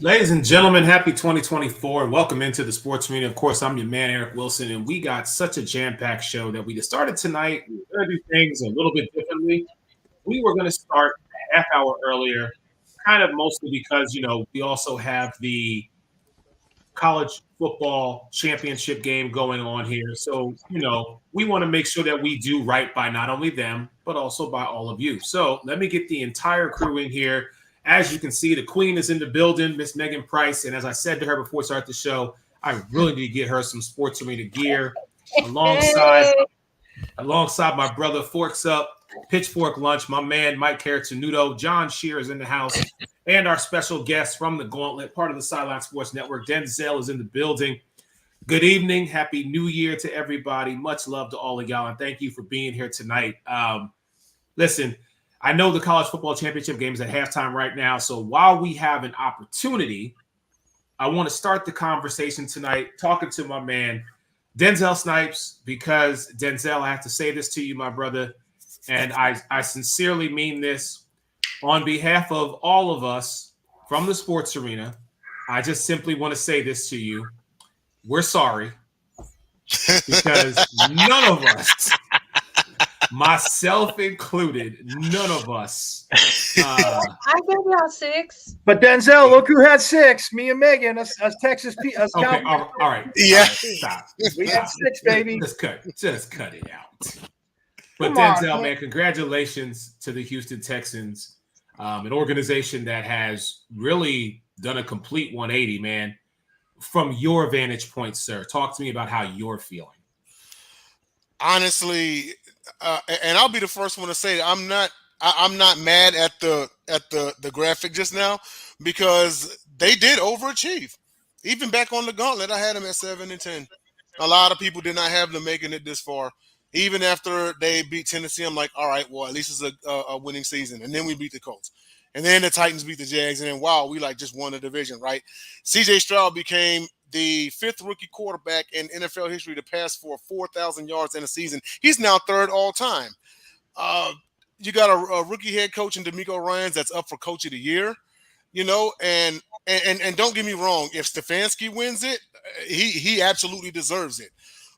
Ladies and gentlemen, happy 2024 and welcome into the Sports Arena. Of course, I'm your man, Eric Wilson, and we got such a jam-packed show that we just started tonight. We were going to do things a little bit differently. We were going to start a half hour earlier, kind of mostly because, we also have the college football championship game going on here. So, we want to make sure that we do right by not only them, but also by all of you. So let me get the entire crew in here. As you can see, the queen is in the building, Miss Megan Price. And as I said to her before we start the show, I really need to get her some Sports Arena gear alongside my brother Forks Up, Pitchfork Lunch, my man Mike Carritenuto, John Shear is in the house, and our special guest from the Gauntlet, part of the Sideline Sports Network, Denzel is in the building. Good evening. Happy New Year to everybody. Much love to all of y'all, and thank you for being here tonight. Listen, I know the college football championship game is at halftime right now, so while we have an opportunity, I want to start the conversation tonight talking to my man, Denzel Snipes, because Denzel, I have to say this to you, my brother, and I sincerely mean this on behalf of all of us from the Sports Arena. I just simply want to say this to you. We're sorry because none of us, myself included, none of us. I gave y'all 6. But Denzel, look who had 6. Me and Megan, us Texas. Okay, all right. Yeah. All right, stop. We had 6, baby. Just cut it out. But Come on, Denzel, man, congratulations to the Houston Texans, an organization that has really done a complete 180, man. From your vantage point, sir, talk to me about how you're feeling. Honestly, and I'll be the first one to say I'm not mad at the graphic just now because they did overachieve. Even back on the Gauntlet, I had them at 7-10. A lot of people did not have them making it this far. Even after they beat Tennessee, I'm like, all right, well, at least it's a winning season. And then we beat the Colts. And then the Titans beat the Jags. And then, wow, we just won the division, right? C.J. Stroud became the 5th rookie quarterback in NFL history to pass for 4,000 yards in a season. He's now 3rd all time. You got a rookie head coach in D'Amico Ryans that's up for Coach of the Year, and don't get me wrong, if Stefanski wins it, he absolutely deserves it.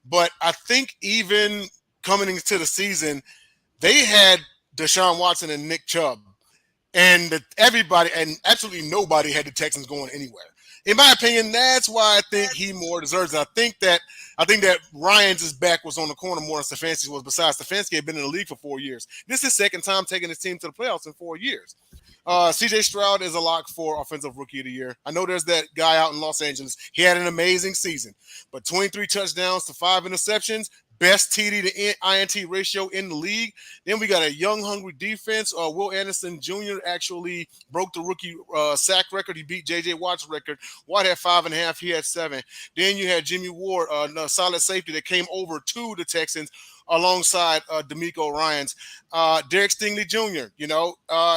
But I think even coming into the season, they had Deshaun Watson and Nick Chubb, and everybody and absolutely nobody had the Texans going anywhere. In my opinion, that's why I think he more deserves it. I think that Ryans' back was on the corner more than Stefanski was. Besides, Stefanski had been in the league for 4 years. This is his second time taking his team to the playoffs in 4 years. C.J. Stroud is a lock for Offensive Rookie of the Year. I know there's that guy out in Los Angeles. He had an amazing season, but 23 touchdowns to 5 interceptions, best TD to INT ratio in the league. Then we got a young, hungry defense. Will Anderson Jr. actually broke the rookie sack record. He beat J.J. Watt's record. Watt had 5.5. He had 7. Then you had Jimmy Ward, a solid safety that came over to the Texans alongside D'Amico Ryans. Derek Stingley Jr.,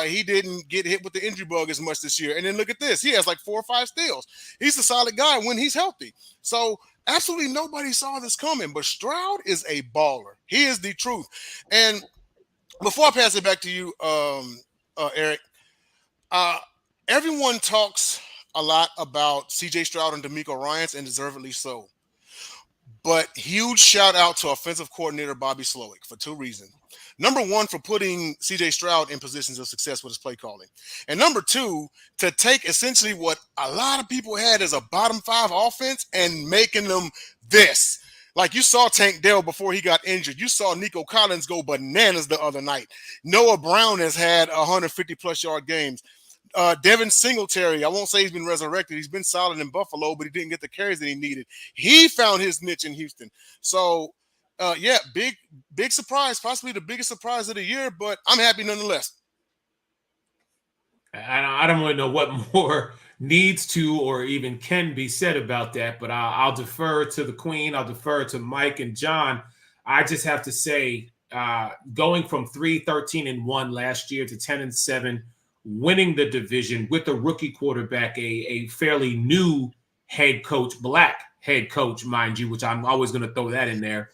he didn't get hit with the injury bug as much this year. And then look at this. He has 4 or 5 steals. He's a solid guy when he's healthy. So absolutely nobody saw this coming, but Stroud is a baller. He is the truth. And before I pass it back to you, Eric, everyone talks a lot about C.J. Stroud and D'Amico Ryans, and deservedly so. But huge shout out to offensive coordinator Bobby Slowick for 2 reasons. Number 1, for putting C.J. Stroud in positions of success with his play calling. And number 2, to take essentially what a lot of people had as a bottom 5 offense and making them this. Like you saw Tank Dell before he got injured. You saw Nico Collins go bananas the other night. Noah Brown has had 150-plus yard games. Devin Singletary, I won't say he's been resurrected. He's been solid in Buffalo, but he didn't get the carries that he needed. He found his niche in Houston. So, big surprise, possibly the biggest surprise of the year, but I'm happy nonetheless. I don't really know what more needs to or even can be said about that, but I'll defer to the Queen. I'll defer to Mike and John. I just have to say, going from 3-13-1 last year to 10-7, winning the division with a rookie quarterback, a fairly new head coach, black head coach, mind you, which I'm always going to throw that in there.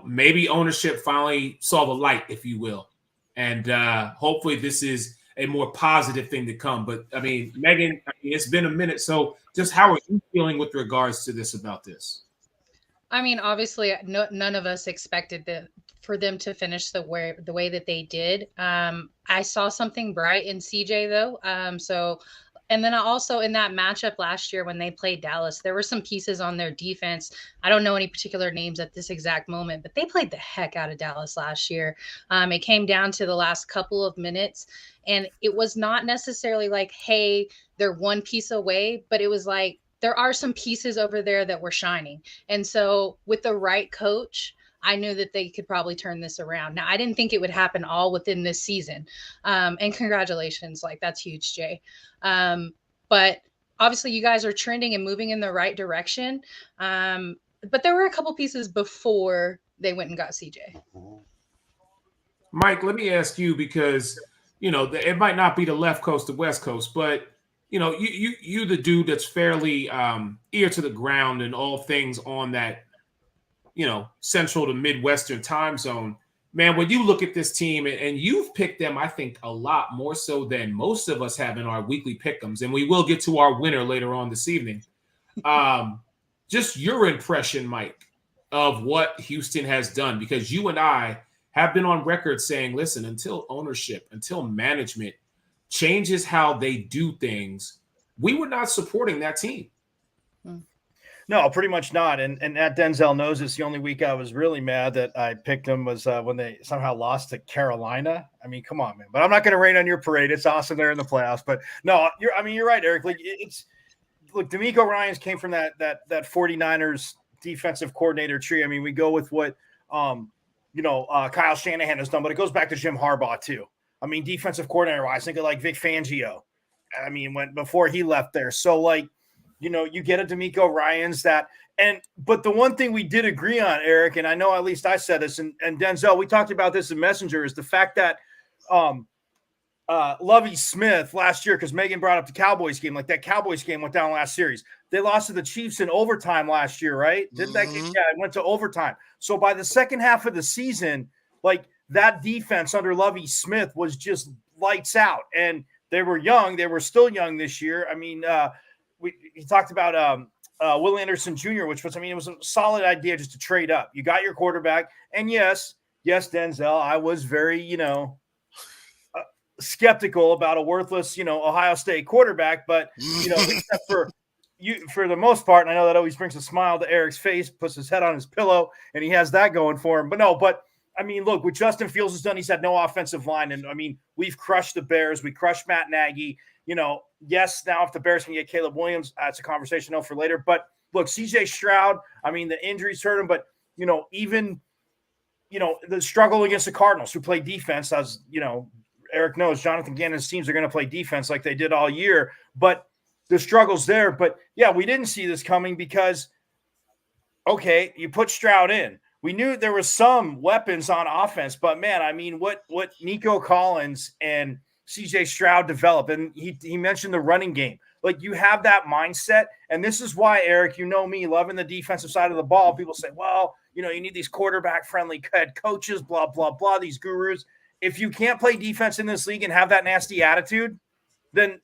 Maybe ownership finally saw the light, if you will. And hopefully this is a more positive thing to come. But I mean, Megan, it's been a minute. So just how are you feeling with regards to this about this? I mean, obviously, none of us expected for them to finish the way that they did. I saw something bright in CJ though. And then also in that matchup last year when they played Dallas, there were some pieces on their defense. I don't know any particular names at this exact moment, but they played the heck out of Dallas last year. It came down to the last couple of minutes, and it was not necessarily like, hey, they're one piece away, but it was like, there are some pieces over there that were shining. And so with the right coach, I knew that they could probably turn this around. Now, I didn't think it would happen all within this season. And congratulations. Like, that's huge, Jay. But obviously you guys are trending and moving in the right direction. But there were a couple pieces before they went and got CJ. Mike, let me ask you, because, it might not be the left coast, the West Coast, but you the dude that's fairly ear to the ground and all things on that, central to Midwestern time zone. Man, when you look at this team, and you've picked them, I think, a lot more so than most of us have in our weekly pick'ems, and we will get to our winner later on this evening. Just your impression, Mike, of what Houston has done, because you and I have been on record saying, listen, until ownership, until management changes how they do things, we were not supporting that team. No, pretty much not. And that Denzel knows this. The only week I was really mad that I picked them was when they somehow lost to Carolina. I mean, come on, man. But I'm not going to rain on your parade. It's awesome they're in the playoffs. But no, you're right, Eric. Like, look, D'Amico Ryans came from that 49ers defensive coordinator tree. I mean, we go with what Kyle Shanahan has done, but it goes back to Jim Harbaugh too. I mean, defensive coordinator wise, think of like Vic Fangio. I mean, before he left there. So like, you get a D'Amico Ryans but the one thing we did agree on, Eric, and I know at least I said this, and Denzel, we talked about this in Messenger, is the fact that Lovie Smith last year, because Megan brought up the Cowboys game, like that Cowboys game went down last series. They lost to the Chiefs in overtime last year, right? Didn't that get, it went to overtime. So by the second half of the season, like that defense under Lovie Smith was just lights out. And they were young. They were still young this year. I mean, he talked about Will Anderson Jr., which was, it was a solid idea just to trade up. You got your quarterback. And yes, Denzel, I was very, skeptical about a worthless, Ohio State quarterback. But, except for the most part, and I know that always brings a smile to Eric's face, puts his head on his pillow, and he has that going for him. But look, what Justin Fields has done, he's had no offensive line. And, we've crushed the Bears. We crushed Matt Nagy. Yes, now if the Bears can get Caleb Williams, that's a conversation for later. But look, CJ Stroud, the injuries hurt him. But, even, the struggle against the Cardinals, who play defense, as, Eric knows, Jonathan Gannon's teams are going to play defense like they did all year. But the struggle's there. But, yeah, we didn't see this coming because, okay, you put Stroud in. We knew there was some weapons on offense. But, man, what Nico Collins and CJ Stroud developed, and he mentioned the running game. Like, you have that mindset, and this is why, Eric, me, loving the defensive side of the ball. People say, well, you need these quarterback-friendly head coaches, blah, blah, blah, these gurus. If you can't play defense in this league and have that nasty attitude, then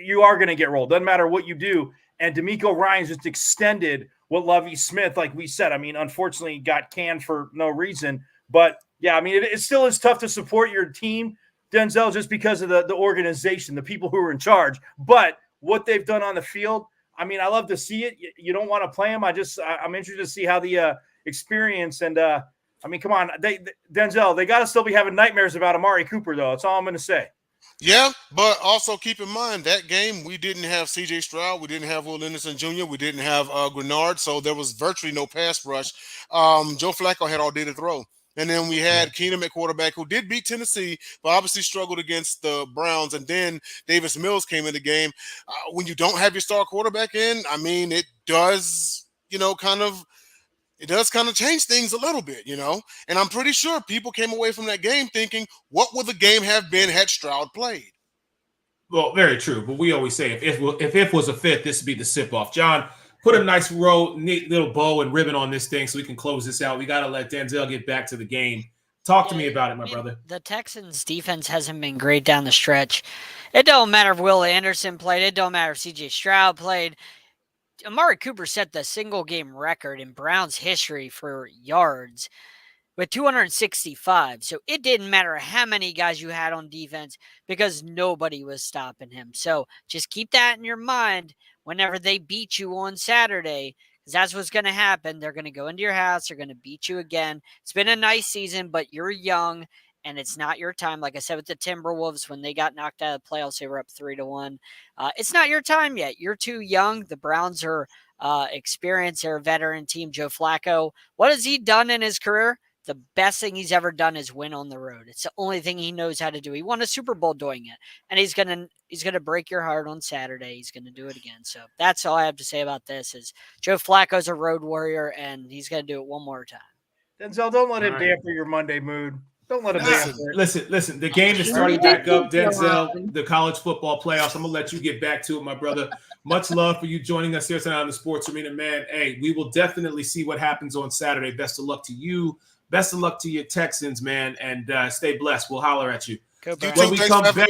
you are going to get rolled. Doesn't matter what you do. And D'Amico Ryans just extended what Lovie Smith, like we said, unfortunately got canned for no reason. But, yeah, it still is tough to support your team, Denzel, just because of the organization, the people who are in charge. But what they've done on the field, I love to see it. You don't want to play them. I'm interested to see how the experience and come on, Denzel, they got to still be having nightmares about Amari Cooper, though. That's all I'm going to say. Yeah, but also keep in mind that game we didn't have CJ Stroud, we didn't have Will Anderson Jr., we didn't have Grenard, so there was virtually no pass rush. Joe Flacco had all day to throw. And then we had Keenum at quarterback, who did beat Tennessee, but obviously struggled against the Browns. And then Davis Mills came in the game. When you don't have your star quarterback in, it does, kind of change things a little bit, And I'm pretty sure people came away from that game thinking, what would the game have been had Stroud played? Well, very true. But we always say if was a fifth, this would be the sip-off. John, put a nice neat little bow and ribbon on this thing so we can close this out. We got to let Denzel get back to the game. Talk to me about it, my brother. The Texans' defense hasn't been great down the stretch. It don't matter if Will Anderson played. It don't matter if C.J. Stroud played. Amari Cooper set the single-game record in Browns history for yards with 265. So it didn't matter how many guys you had on defense because nobody was stopping him. So just keep that in your mind whenever they beat you on Saturday, because that's what's going to happen. They're going to go into your house. They're going to beat you again. It's been a nice season, but you're young, and it's not your time. Like I said with the Timberwolves, when they got knocked out of the playoffs, they were up 3-1. It's not your time yet. You're too young. The Browns are experienced. They're a veteran team. Joe Flacco, what has he done in his career? The best thing he's ever done is win on the road. It's the only thing he knows how to do. He won a Super Bowl doing it, and he's gonna break your heart on Saturday. He's gonna do it again. So that's all I have to say about this. Is Joe Flacco's a road warrior, and he's gonna do it one more time. Denzel, don't let him dampen your Monday mood. Don't let him dampen it. Listen. The game is starting back up. Denzel, the college football playoffs. I'm gonna let you get back to it, my brother. Much love for you joining us here tonight on the Sports Arena, man. Hey, we will definitely see what happens on Saturday. Best of luck to you. Best of luck to your Texans, man, and stay blessed. We'll holler at you. When we come back,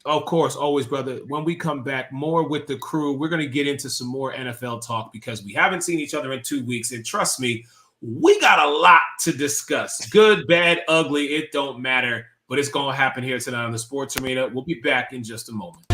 of course, always, brother. When we come back, more with the crew. We're going to get into some more NFL talk because we haven't seen each other in 2 weeks, and trust me, we got a lot to discuss. Good, bad, ugly, it don't matter, but it's going to happen here tonight on the Sports Arena. We'll be back in just a moment.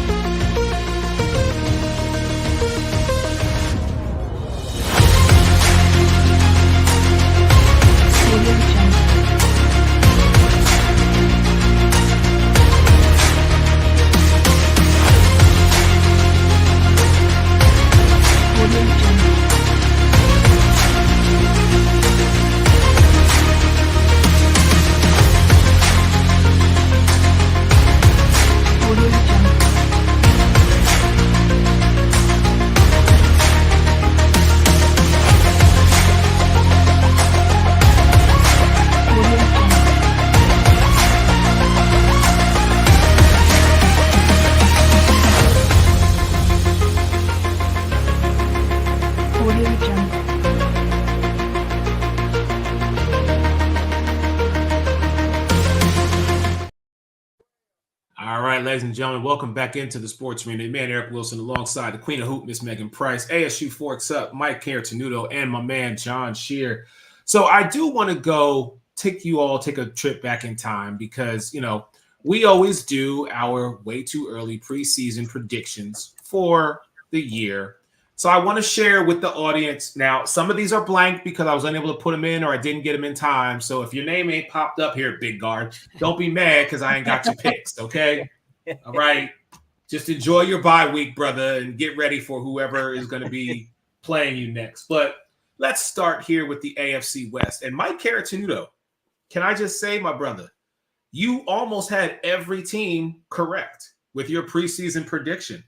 All right, ladies and gentlemen, welcome back into the Sports Arena. Man, Eric Wilson, alongside the Queen of Hoop, Miss Megan Price, ASU Forks Up, Mike Caratanudo, and my man John Shear. So I do want to take a trip back in time because, we always do our way too early preseason predictions for the year. So I want to share with the audience. Now, some of these are blank because I was unable to put them in or I didn't get them in time. So if your name ain't popped up here, Big Guard, don't be mad because I ain't got your picks, okay? All right? Just enjoy your bye week, brother, and get ready for whoever is going to be playing you next. But let's start here with the AFC West. And Mike Caratanudo, can I just say, my brother, you almost had every team correct with your preseason prediction.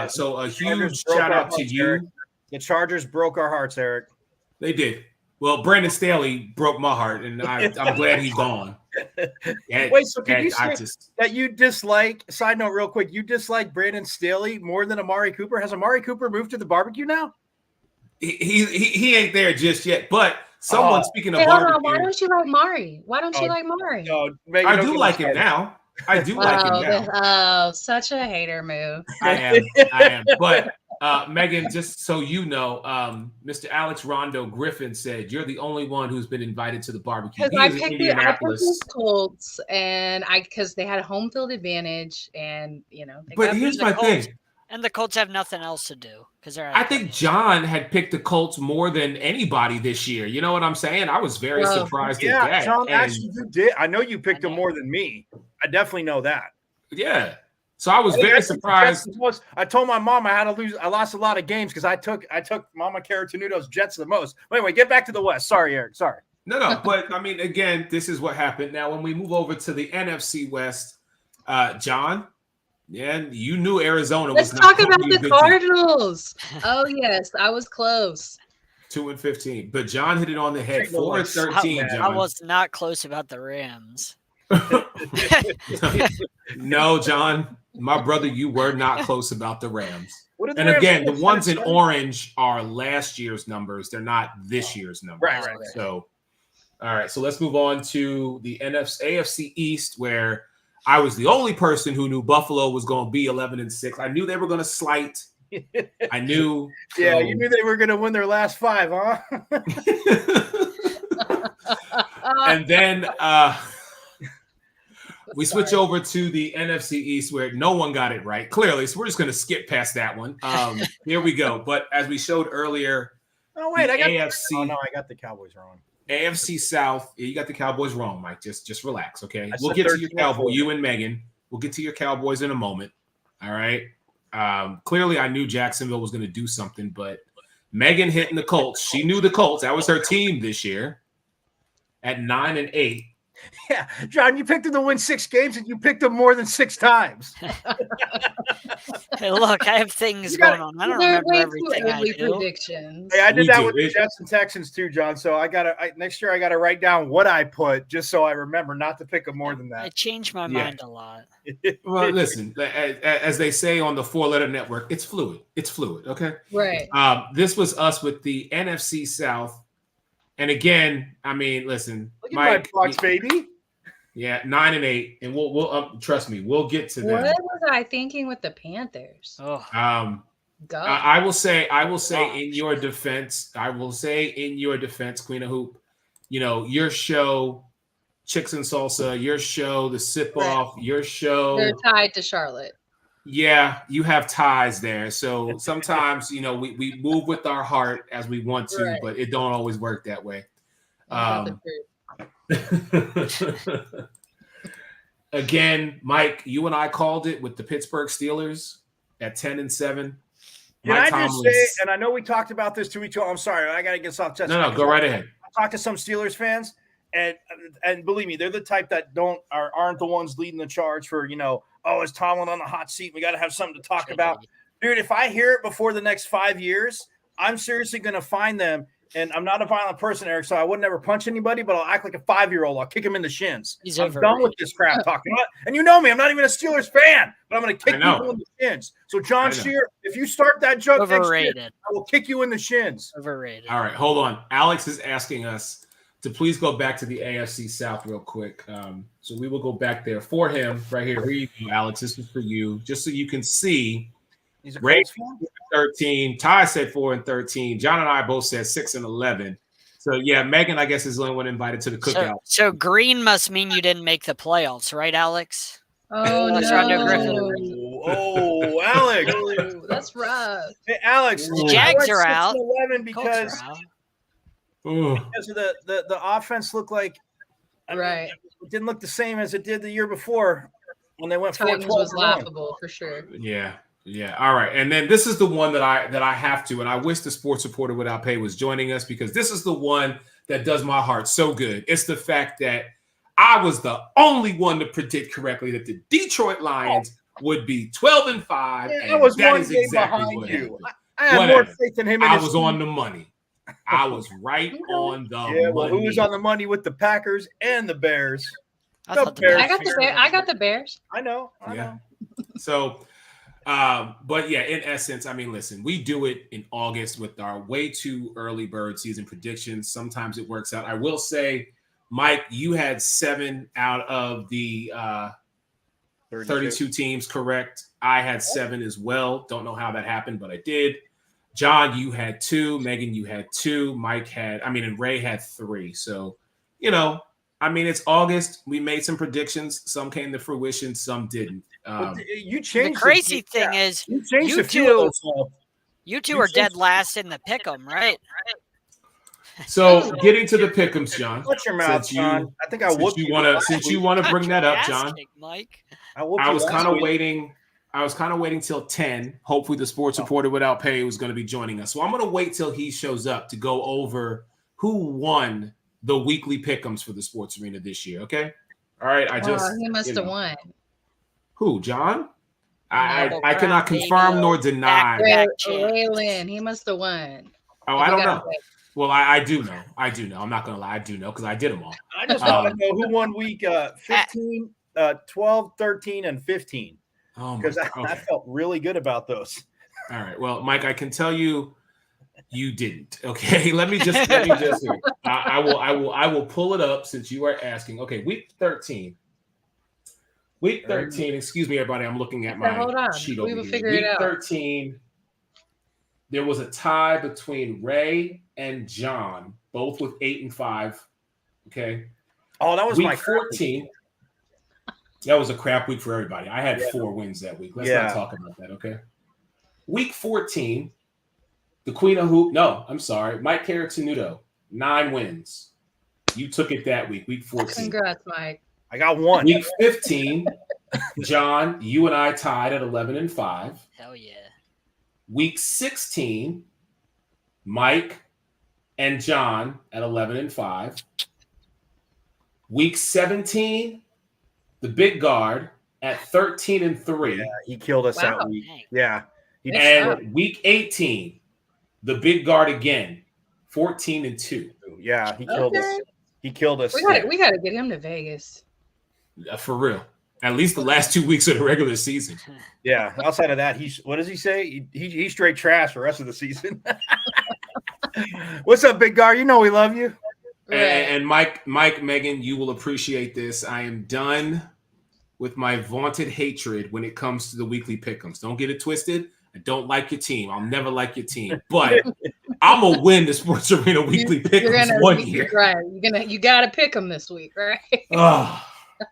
So a huge shout out to you. Eric. The Chargers broke our hearts, Eric. They did. Well, Brandon Staley broke my heart, and I'm glad he's gone. Wait, so can you say that you dislike, side note real quick, you dislike Brandon Staley more than Amari Cooper? Has Amari Cooper moved to the barbecue now? He ain't there just yet, but someone speaking of barbecue. Why don't you like Mari? Why don't you like Mari? I do like him now. I do like him now. Oh, such a hater move. I am. But Megan, just so you know, Mr. Alex Rondo Griffin said you're the only one who's been invited to the barbecue. Because I picked the Colts, and because they had a home field advantage, and But here's my thing. And the Colts have nothing else to do because they're. I think John had picked the Colts more than anybody this year. You know what I'm saying? I was very surprised at that. Yeah, John, actually, you did. I know you picked them more than me. I definitely know that. Yeah. So I was very surprised. I told my mom I had to lose. I lost a lot of games because I took Mama Caratanudo's Jets the most. Anyway, get back to the West. Sorry, Eric. Sorry. No. But I mean, again, this is what happened. Now, when we move over to the NFC West, John. Yeah, you knew Arizona was not. Let's talk about the Cardinals. Oh, yes, I was close. 2-15. But John hit it on the head. 4-13, John. I was not close about the Rams. No, John, my brother, you were not close about the Rams. And again, the ones in orange are last year's numbers. They're not this year's numbers. Right. So All right, so let's move on to the AFC East, where I was the only person who knew Buffalo was going to be 11-6. I knew they were going to slight. I knew. Yeah, you knew they were going to win their last 5, huh? And then we switch over to the NFC East, where no one got it right, clearly. So we're just going to skip past that one. Here we go. But as we showed earlier, oh wait, I got AFC. Oh no, I got the Cowboys wrong. AFC South. You got the Cowboys wrong, Mike. Just relax, okay? I We'll said get to your 13-4. Cowboys. You and Megan. We'll get to your Cowboys in a moment. All right. Clearly, I knew Jacksonville was going to do something, but Megan hitting the Colts. She knew the Colts. That was her team this year at 9-8. Yeah, John, you picked them to win 6 games, and you picked them more than 6 times. Hey, look, I have things going on. I don't remember everything I do. Predictions. Hey, I did that with the Jets and Texans too, John. So next year I gotta write down what I put just so I remember not to pick them more than that. I changed my mind a lot. Well, listen, as they say on the 4-letter network, it's fluid. It's fluid. Okay. Right. This was us with the NFC South. And again, I mean, listen, Look at Mike, my Bucks, baby. Yeah, 9-8, and we'll trust me, we'll get to them. What was I thinking with the Panthers? Oh, I will say in your defense, Queen of Hoop, your show, Chicks and Salsa, your show, the Sip Off, your show. They're tied to Charlotte. Yeah, you have ties there. So sometimes, we move with our heart as we want to, Right. but it don't always work that way. Again, Mike, you and I called it with the Pittsburgh Steelers at 10-7. Can I just say, and I know we talked about this 2 weeks ago. I'm sorry, I got to get off chest. No, go right ahead. I talked to some Steelers fans, and believe me, they're the type that aren't the ones leading the charge for, is Tomlin on the hot seat? We got to have something to talk about. Dude, if I hear it before the next 5 years, I'm seriously going to find them. And I'm not a violent person, Eric, so I would never punch anybody, but I'll act like a 5-year-old. I'll kick him in the shins. I'm done with this crap talking. And you know me, I'm not even a Steelers fan, but I'm going to kick people in the shins. So, John Shear, if you start that joke next year, I will kick you in the shins. Overrated. All right, hold on. Alex is asking us to please go back to the AFC South real quick. So we will go back there for him right here. Here you go, Alex. This is for you, just so you can see. He's a Ray Colts fan? 13. Ty said 4-13. John and I both said 6-11. So yeah, Megan, I guess, is the only one invited to the cookout. So green must mean you didn't make the playoffs, right, Alex? Oh no! Oh, Alex, that's rough. Hey, Alex, the Jags are out 6-11 because of the offense looked like it didn't look the same as it did the year before when they went 4-12. Was laughable for sure. Yeah. All right. And then this is the one that I have to, and I wish the sports reporter without pay was joining us, because this is the one that does my heart so good. It's the fact that I was the only one to predict correctly that the Detroit Lions would be 12-5. I was one game behind you. I had more faith in him. I was on the money. I was right on the money. Well, who was on the money with the Packers and the Bears? I got the Bears. I know. So, but yeah, in essence, I mean, listen, we do it in August with our way too early bird season predictions. Sometimes it works out. I will say, Mike, you had 7 out of the 32 teams correct. I had 7 as well. Don't know how that happened, but I did. John, you had 2. Megan, you had 2. And Ray had 3. So, it's August. We made some predictions. Some came to fruition. Some didn't. You changed. The crazy thing is, you two are dead last in the pick'em, right? So, getting to the pick'ems, John. Shut your mouth, John. I think I would. Since you want to bring that up, John. Mike. I was kind of waiting. I was kind of waiting till 10. Hopefully, the sports reporter without pay was going to be joining us. So I'm going to wait till he shows up to go over who won the weekly pick'ems for the sports arena this year. Okay. All right. He must have won. Who, John? I cannot confirm nor deny. Raylan, he must have won. Oh, I don't know. Well, I do know. I'm not going to lie. I do know because I did them all. I just want to know who won week 15, 12, 13, and 15. Because I felt really good about those. All right. Well, Mike, I can tell you You didn't. Okay, let me just hear. I will pull it up since you are asking. Okay, week 13. Week 13. Excuse me, everybody. I'm looking at my Hold on. sheet We over will here. figure it Week out. 13. There was a tie between Ray and John, both with 8 and 5. Okay. Oh, that was week my 14. That was a crap week for everybody. I had 4 wins that week. Let's not talk about that. Okay. Week 14. The Queen of Hoop. No, I'm sorry. Mike Carrottenuto, 9 wins. You took it that week, week 14. Congrats, Mike. I got 1. Week 15, John, you and I tied at 11 and 5. Hell yeah. Week 16, Mike and John at 11 and 5. Week 17, the big guard at 13 and 3. Yeah, he killed us that week. Yeah. And week 18, the big guard again, 14 and 2. Yeah, he killed us. He killed us. We gotta get him to Vegas. For real. At least the last 2 weeks of the regular season. Yeah. Outside of that, what does he say? He's straight trash the rest of the season. What's up, big guard? You know we love you. And Mike, Megan, you will appreciate this. I am done with my vaunted hatred when it comes to the weekly pick'ems. Don't get it twisted. I don't like your team. I'll never like your team. But I'm gonna win the Sports Arena weekly pick'ems one year. Right. You gotta pick them this week, right?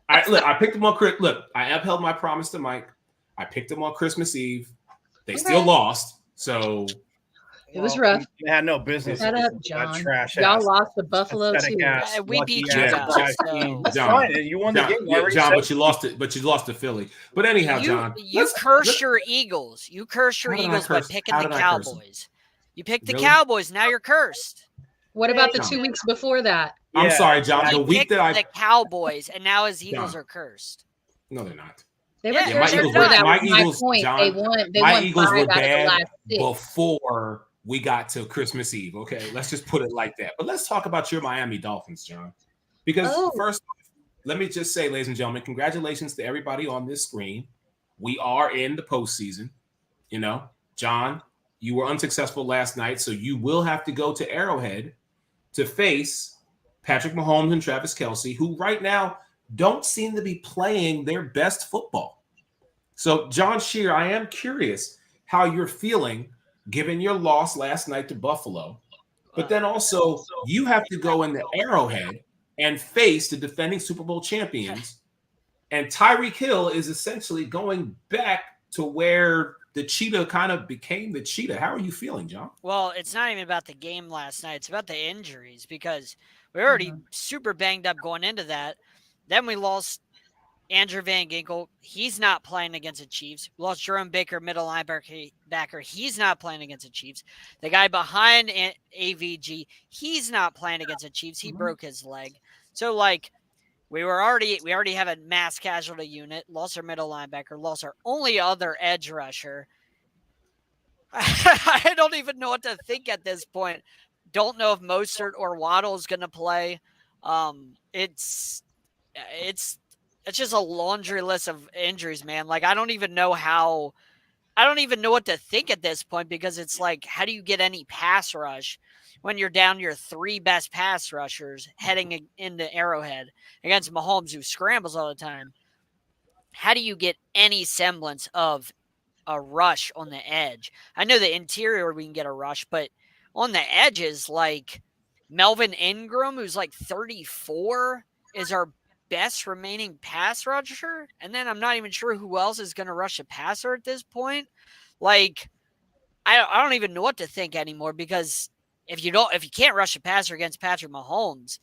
I picked them on Christmas. Look, I upheld my promise to Mike. I picked them on Christmas Eve. They still lost. So it was rough. They had no business. Shut up, John. Trash Y'all lost to Buffalo too. We beat you guys. John, you won the game. John, but you lost it. But you lost to Philly. But anyhow, John, you cursed your Eagles. You cursed your Eagles by picking the Cowboys. You picked the Cowboys. Now you're cursed. What about the 2 weeks before that? I'm sorry, John. The week that the Cowboys, and now his Eagles are cursed. No, they're not. They were my Eagles, John, they won my Eagles were 5 out of the last 6. before we got to Christmas Eve. Okay, let's just put it like that. But let's talk about your Miami Dolphins, John. Because first, let me just say, ladies and gentlemen, congratulations to everybody on this screen. We are in the postseason. You know, John, you were unsuccessful last night, so you will have to go to Arrowhead to face Patrick Mahomes and Travis Kelce, who right now don't seem to be playing their best football. So, John Shear, I am curious how you're feeling given your loss last night to Buffalo. But then also, you have to go in the Arrowhead and face the defending Super Bowl champions. And Tyreek Hill is essentially going back to where the cheetah kind of became the cheetah. How are you feeling, John? Well, it's not even about the game last night. It's about the injuries because we're already super banged up going into that. Then we lost Andrew Van Ginkel. He's not playing against the Chiefs. We lost Jerome Baker, middle linebacker. He's not playing against the Chiefs. The guy behind AVG, he's not playing against the Chiefs. He broke his leg. So, like, we already have a mass casualty unit, lost our middle linebacker, lost our only other edge rusher. I don't even know what to think at this point. Don't know if Mostert or Waddle is going to play. It's just a laundry list of injuries, man. Like, I don't even know what to think at this point because it's like, how do you get any pass rush when you're down your 3 best pass rushers heading into Arrowhead against Mahomes, who scrambles all the time? How do you get any semblance of a rush on the edge? I know the interior we can get a rush, but on the edges, like Melvin Ingram, who's like 34, is our best remaining pass rusher. And then I'm not even sure who else is going to rush a passer at this point. Like, I don't even know what to think anymore because if you can't rush a passer against Patrick Mahomes,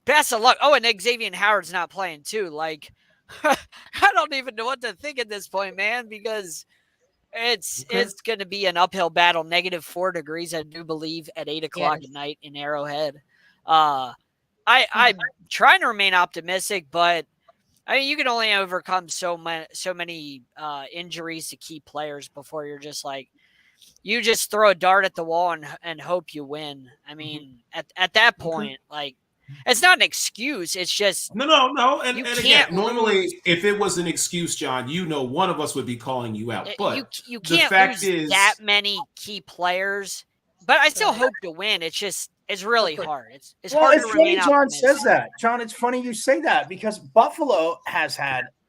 best of luck. Oh, and Xavier Howard's not playing too. Like, I don't even know what to think at this point, man, because it's going to be an uphill battle. -4 degrees, I do believe, at 8 o'clock at night in Arrowhead. I'm trying to remain optimistic, but I mean, you can only overcome so many injuries to key players before you're just like, you just throw a dart at the wall and hope you win. I mean, at that point, like, It's not an excuse. It's just no. And you again, can't normally, lose. if it was an excuse, John, one of us would be calling you out. But You the can't fact lose is, that many key players. But I still Right. hope to win. It's really course. hard. It's Well, hard it's to funny remain John optimistic. says that. John, it's funny you say that because Buffalo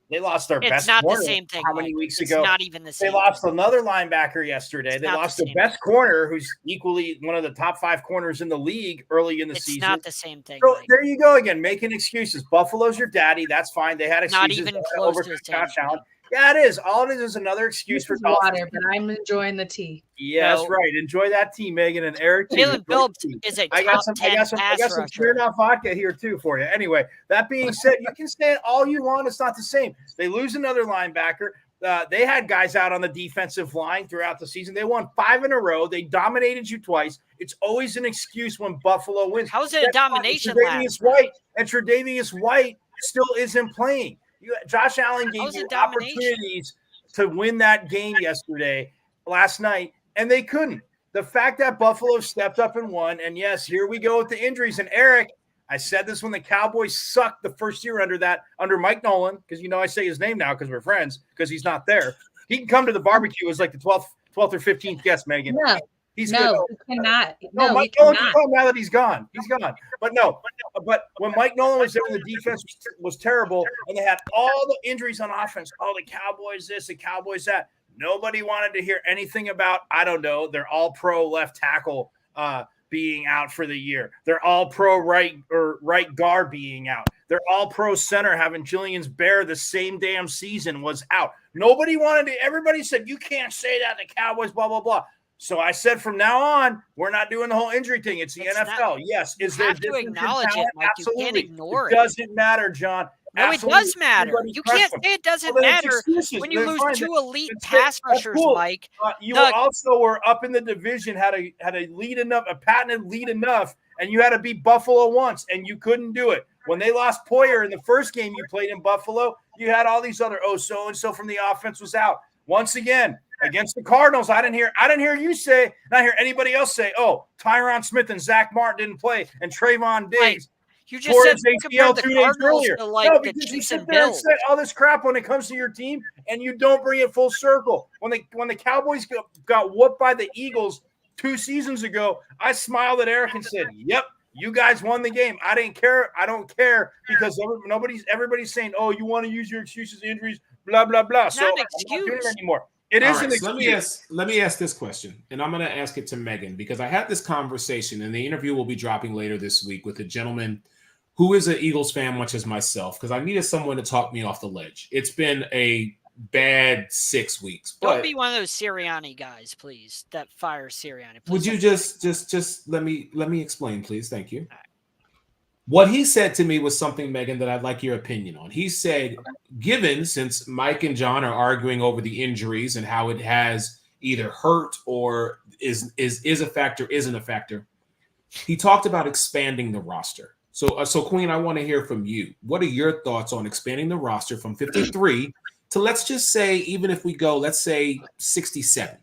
they lost their It's best not the corner same thing. how many Mike. weeks It's ago? not even the They same. lost another linebacker yesterday. It's They not the lost their same best thing. corner, who's equally one of the top 5 corners in the league early in the It's season. not the same thing. So Mike. there you go again, making excuses. Buffalo's your daddy. That's fine. They had Not excuses. even They close overtook to the same Josh Allen. thing. Yeah, it is. All it is another excuse This for is Dolphins. water, but I'm enjoying the tea. Yeah, that's No. right. Enjoy that tea, Megan and Eric. too. Jalen Great Phillips tea. is a I got top some 10 pass rusher. Smirnoff vodka here too for you. Anyway, that being said, you can say it all you want. It's not the same. They lose another linebacker. They had guys out on the defensive line throughout the season. They won 5 in a row. They dominated you twice. It's always an excuse when Buffalo wins. How is it a Guess what? domination Tre'Davious White still isn't playing. Josh Allen How gave is you it domination? opportunities to win that game last night, and they couldn't. The fact that Buffalo stepped up and won, and yes, here we go with the injuries. And Eric, I said this when the Cowboys sucked the first year under Mike Nolan, because I say his name now because we're friends, because he's not there. He can come to the barbecue as like the 12th or 15th guest, Megan. No, He's no, good. he cannot. No, No, he Mike Nolan can cannot. come now that he's gone. He's gone. But when Mike Nolan was there, the defense was terrible, and they had all the injuries on offense. Oh, the Cowboys this, the Cowboys that. Nobody wanted to hear anything about, I don't know, their all-pro left tackle being out for the year. Their all-pro right guard being out. Their all-pro center having Jillian's Bear the same damn season was out. Nobody wanted to. Everybody said, you can't say that, the Cowboys, blah, blah, blah. So I said from now on, we're not doing the whole injury thing. It's the NFL. Yes. Is there have to difference in acknowledge it, talent? Mike. Absolutely. You can't ignore It it. doesn't matter, John. No, Absolutely. it does matter. Everybody You press can't them. say it doesn't Well, then it's matter excuses. when you Then lose fine. 2 elite That's pass that's rushers, cool. Mike. You Doug, also were up in the division, had a lead enough, a patented lead enough, and you had to beat Buffalo once, and you couldn't do it. When they lost Poyer in the first game you played in Buffalo, you had all these other so-and-so from the offense was out. Once again, against the Cardinals, I didn't hear you say, not hear anybody else say, oh, Tyron Smith and Zach Martin didn't play, and Trayvon Diggs you just tore said his compare ACL the 2 days Cardinals earlier. to like No, the because you Chiefs sit and there and Bills. say all this crap when it comes to your team, and you don't bring it full circle. When the Cowboys got whooped by the Eagles 2 seasons ago, I smiled at Eric and said, yep, you guys won the game. I didn't care. I don't care because everybody's saying, oh, you want to use your excuses, injuries, blah, blah, blah. It's So not I'm an not doing excuse. it anymore. It all is right, an so excuse. let me ask this question, and I'm going to ask it to Megan because I had this conversation, and the interview will be dropping later this week with a gentleman who is an Eagles fan, much as myself, because I needed someone to talk me off the ledge. It's been a bad 6 weeks. Don't But be one of those Sirianni guys, please. That fires Sirianni. Please would you don't. just let me explain, please? Thank you. What he said to me was something, Megan, that I'd like your opinion on. He said, given since Mike and John are arguing over the injuries and how it has either hurt or is a factor, isn't a factor, he talked about expanding the roster. So Queen, I want to hear from you. What are your thoughts on expanding the roster from 53 to, let's just say, even if we go, let's say 67?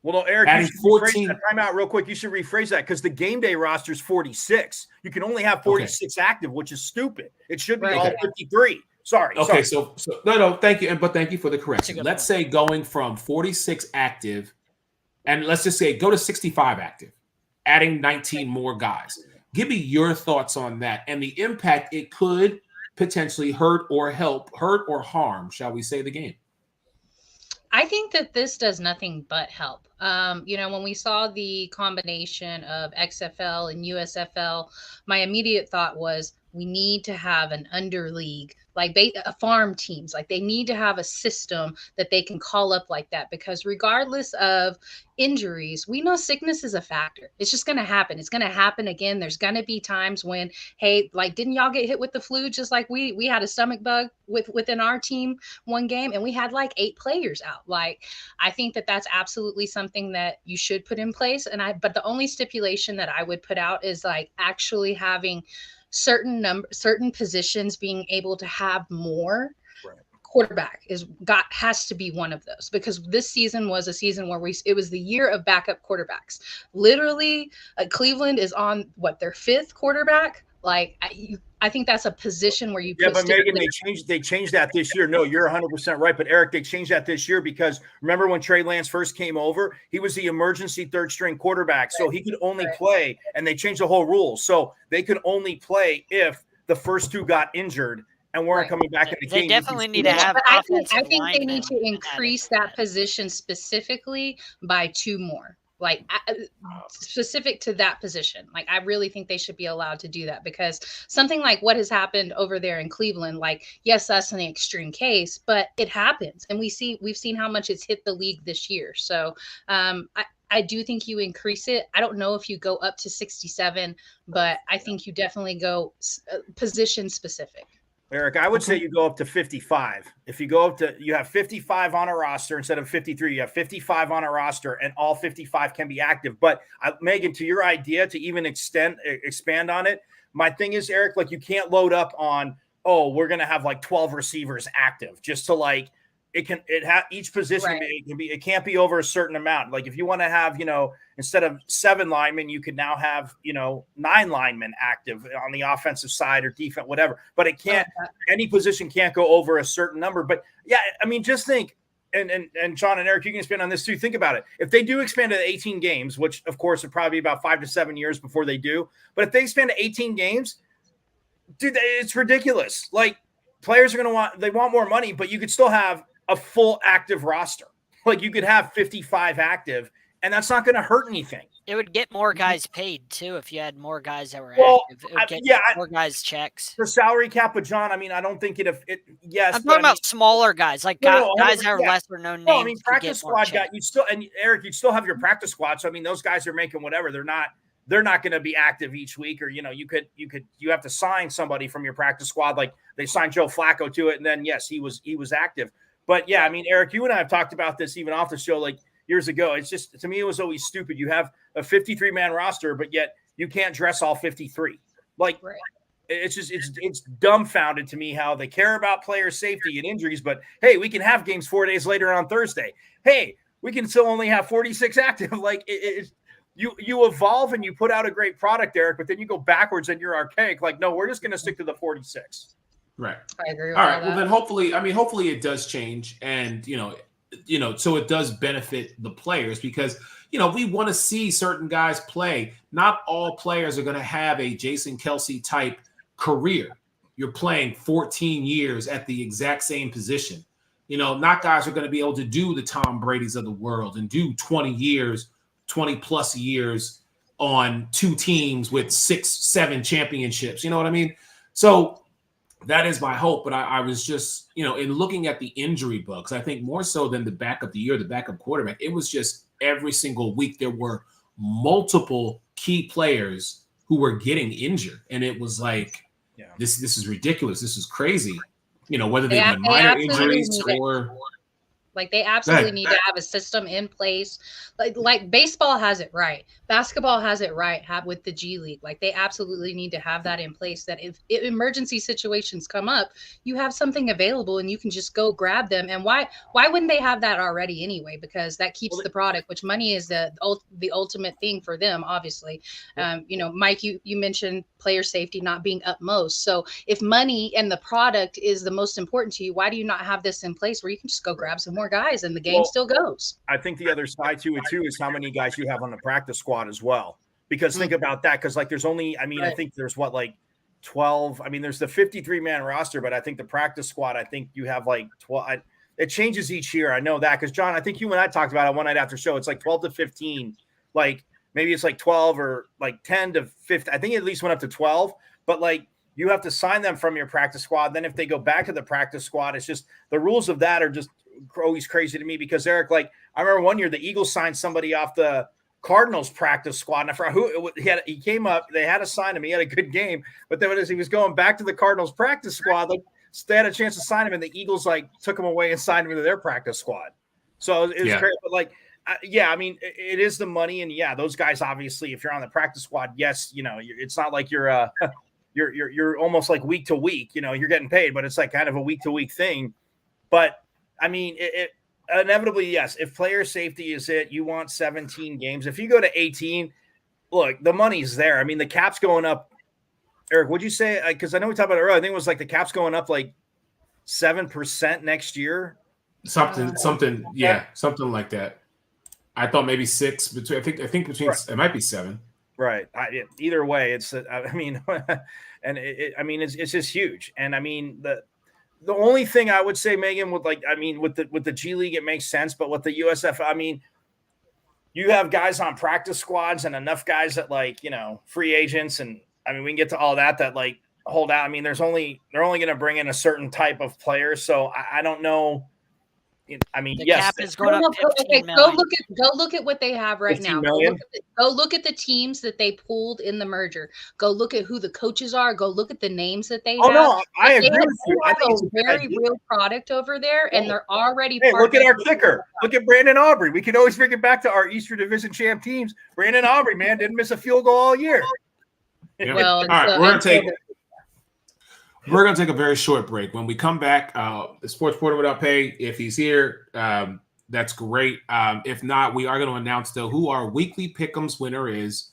Well, no, Eric, adding you should 14. rephrase that. Time out real quick. You should rephrase that because the game day roster is 46. You can only have 46 active, which is stupid. It should be all 53. Sorry. Okay, sorry. so no, thank you, but thank you for the correction. good Let's point. say going from 46 active, and let's just say go to 65 active, adding 19 more guys. Give me your thoughts on that and the impact it could potentially hurt or harm, shall we say, the game. I think that this does nothing but help. When we saw the combination of XFL and USFL, my immediate thought was we need to have an underleague, like farm teams. Like they need to have a system that they can call up like that, because regardless of injuries, we know sickness is a factor. It's just going to happen. It's going to happen again. There's going to be times when, hey, like, didn't y'all get hit with the flu? Just like we had a stomach bug within our team one game, and we had like 8 players out. Like, I think that that's absolutely something that you should put in place. But the only stipulation that I would put out is like actually having certain positions being able to have more. Quarterback has to be one of those, because this season was a season where it was the year of backup quarterbacks. Literally, Cleveland is on their 5th quarterback. Like I think that's a position where you Yeah, put but Megan, they changed that this year. No, you're 100% right. But Eric, they changed that this year because remember when Trey Lance first came over, he was the emergency third string quarterback, so he could only play, and they changed the whole rule, so they could only play if the first two got injured and weren't coming back in the game. They definitely need to have. I think they need to increase that position specifically by 2 more. Like specific to that position. Like I really think they should be allowed to do that, because something like what has happened over there in Cleveland, like, yes, that's an extreme case, but it happens. And we've seen how much it's hit the league this year. So I do think you increase it. I don't know if you go up to 67, but I think you definitely go position specific. Eric, I would say you go up to 55. If you go up to, you have 55 on a roster instead of 53, you have 55 on a roster and all 55 can be active. But Megan, to your idea to even expand on it, my thing is, Eric, like you can't load up on, oh, we're going to have like 12 receivers active just to like, each position, it can't be over a certain amount. Like if you want to have, instead of 7 linemen, you could now have, 9 linemen active on the offensive side or defense, whatever. But it can't, any position can't go over a certain number. But yeah, I mean, just think, and John and Eric, you can expand on this too. Think about it. If they do expand to 18 games, which of course would probably be about 5 to 7 years before they do, but if they expand to 18 games, dude, it's ridiculous. Like players are going to want more money, but you could still have a full active roster. Like you could have 55 active, and that's not going to hurt anything. It would get more guys paid too if you had more guys that were active. It would get more guys checks. The salary cap, but John, I mean, I don't think yes. I'm talking about smaller guys, like guys that are lesser known names. No, I mean, practice squad guy, Eric, you still have your practice squad. So I mean, those guys are making whatever. They're not going to be active each week, or you have to sign somebody from your practice squad, like they signed Joe Flacco to it, and then yes, he was active. But yeah, I mean, Eric, you and I have talked about this even off the show like years ago. It's just, to me, it was always stupid. You have a 53-man roster, but yet you can't dress all 53. Like, it's just, it's dumbfounded to me how they care about player safety and injuries, but hey, we can have games 4 days later on Thursday. Hey, we can still only have 46 active. Like, you evolve and you put out a great product, Eric, but then you go backwards and you're archaic. Like, no, we're just going to stick to the 46. Right. I agree with all right. Well, then hopefully it does change, and so it does benefit the players, because we want to see certain guys play. Not all players are going to have a Jason Kelce type career. You're playing 14 years at the exact same position. Not guys are going to be able to do the Tom Brady's of the world and do 20 plus years on 2 teams with 6-7 championships. You know what I mean? So that is my hope. But I was just, in looking at the injury bugs, I think more so than the backup quarterback, it was just every single week there were multiple key players who were getting injured. And it was like, this is ridiculous. This is crazy. Whether they be minor injuries or... Like they absolutely need to have a system in place. Like baseball has it right. Basketball has it right with the G League. Like they absolutely need to have that in place, that if emergency situations come up, you have something available and you can just go grab them. And why wouldn't they have that already anyway? Because that keeps the product, which money is the ultimate thing for them, obviously. Mike, you mentioned player safety not being utmost. So if money and the product is the most important to you, why do you not have this in place where you can just go grab some more guys and the game still goes? I think the other side to it too is how many guys you have on the practice squad as well. Because think about that, because like there's only, I think there's 12. I mean, there's the 53-man roster, but I think the practice squad, I think you have like 12. It changes each year. I know that because John, I think you and I talked about it one night after show. It's like 12 to 15. Like maybe it's like 12 or like 10 to 15. I think it at least went up to 12, but like you have to sign them from your practice squad. Then if they go back to the practice squad, it's just the rules of that are just always crazy to me because Eric, like I remember one year the Eagles signed somebody off the Cardinals practice squad. And I forgot who he came up, they had to sign him. He had a good game, but then as he was going back to the Cardinals practice squad, like they had a chance to sign him and the Eagles like took him away and signed him into their practice squad. So it was crazy, but like, I mean, it is the money. And those guys, obviously, if you're on the practice squad, yes, it's not like you're almost like week to week, you're getting paid, but it's like kind of a week to week thing. But I mean, it inevitably, yes, if player safety is it, you want 17 games. If you go to 18, look, the money's there. I mean, the cap's going up Eric, what'd you say? Because I know we talked about it earlier. I think it was like the cap's going up like 7% next year. Something like that. I thought maybe 6. Between I think between it might be 7. Right. Either way, it's I mean, and it's just huge. And I mean the only thing I would say, Megan, with the G League, it makes sense, but with the USF, I mean, you have guys on practice squads and enough guys that free agents, and I mean we can get to all that like hold out. I mean, they're only going to bring in a certain type of player, so I don't know. I mean, the yes, cap is going up 15 go million. look at what they have right now. Million? Go look at the teams that they pulled in the merger. Go look at who the coaches are. Go look at the names that they have. No, I agree with you. I think it's a very real product over there, and they're already. Hey, look at our kicker. Look at Brandon Aubrey. We can always bring it back to our Eastern Division champ teams. Brandon Aubrey, man, didn't miss a field goal all year. Yeah. Well, all right, we're going to take a very short break. When we come back, the Sports Portal Without Pay, if he's here, that's great. If not, we are going to announce, though, who our weekly Pick'ems winner is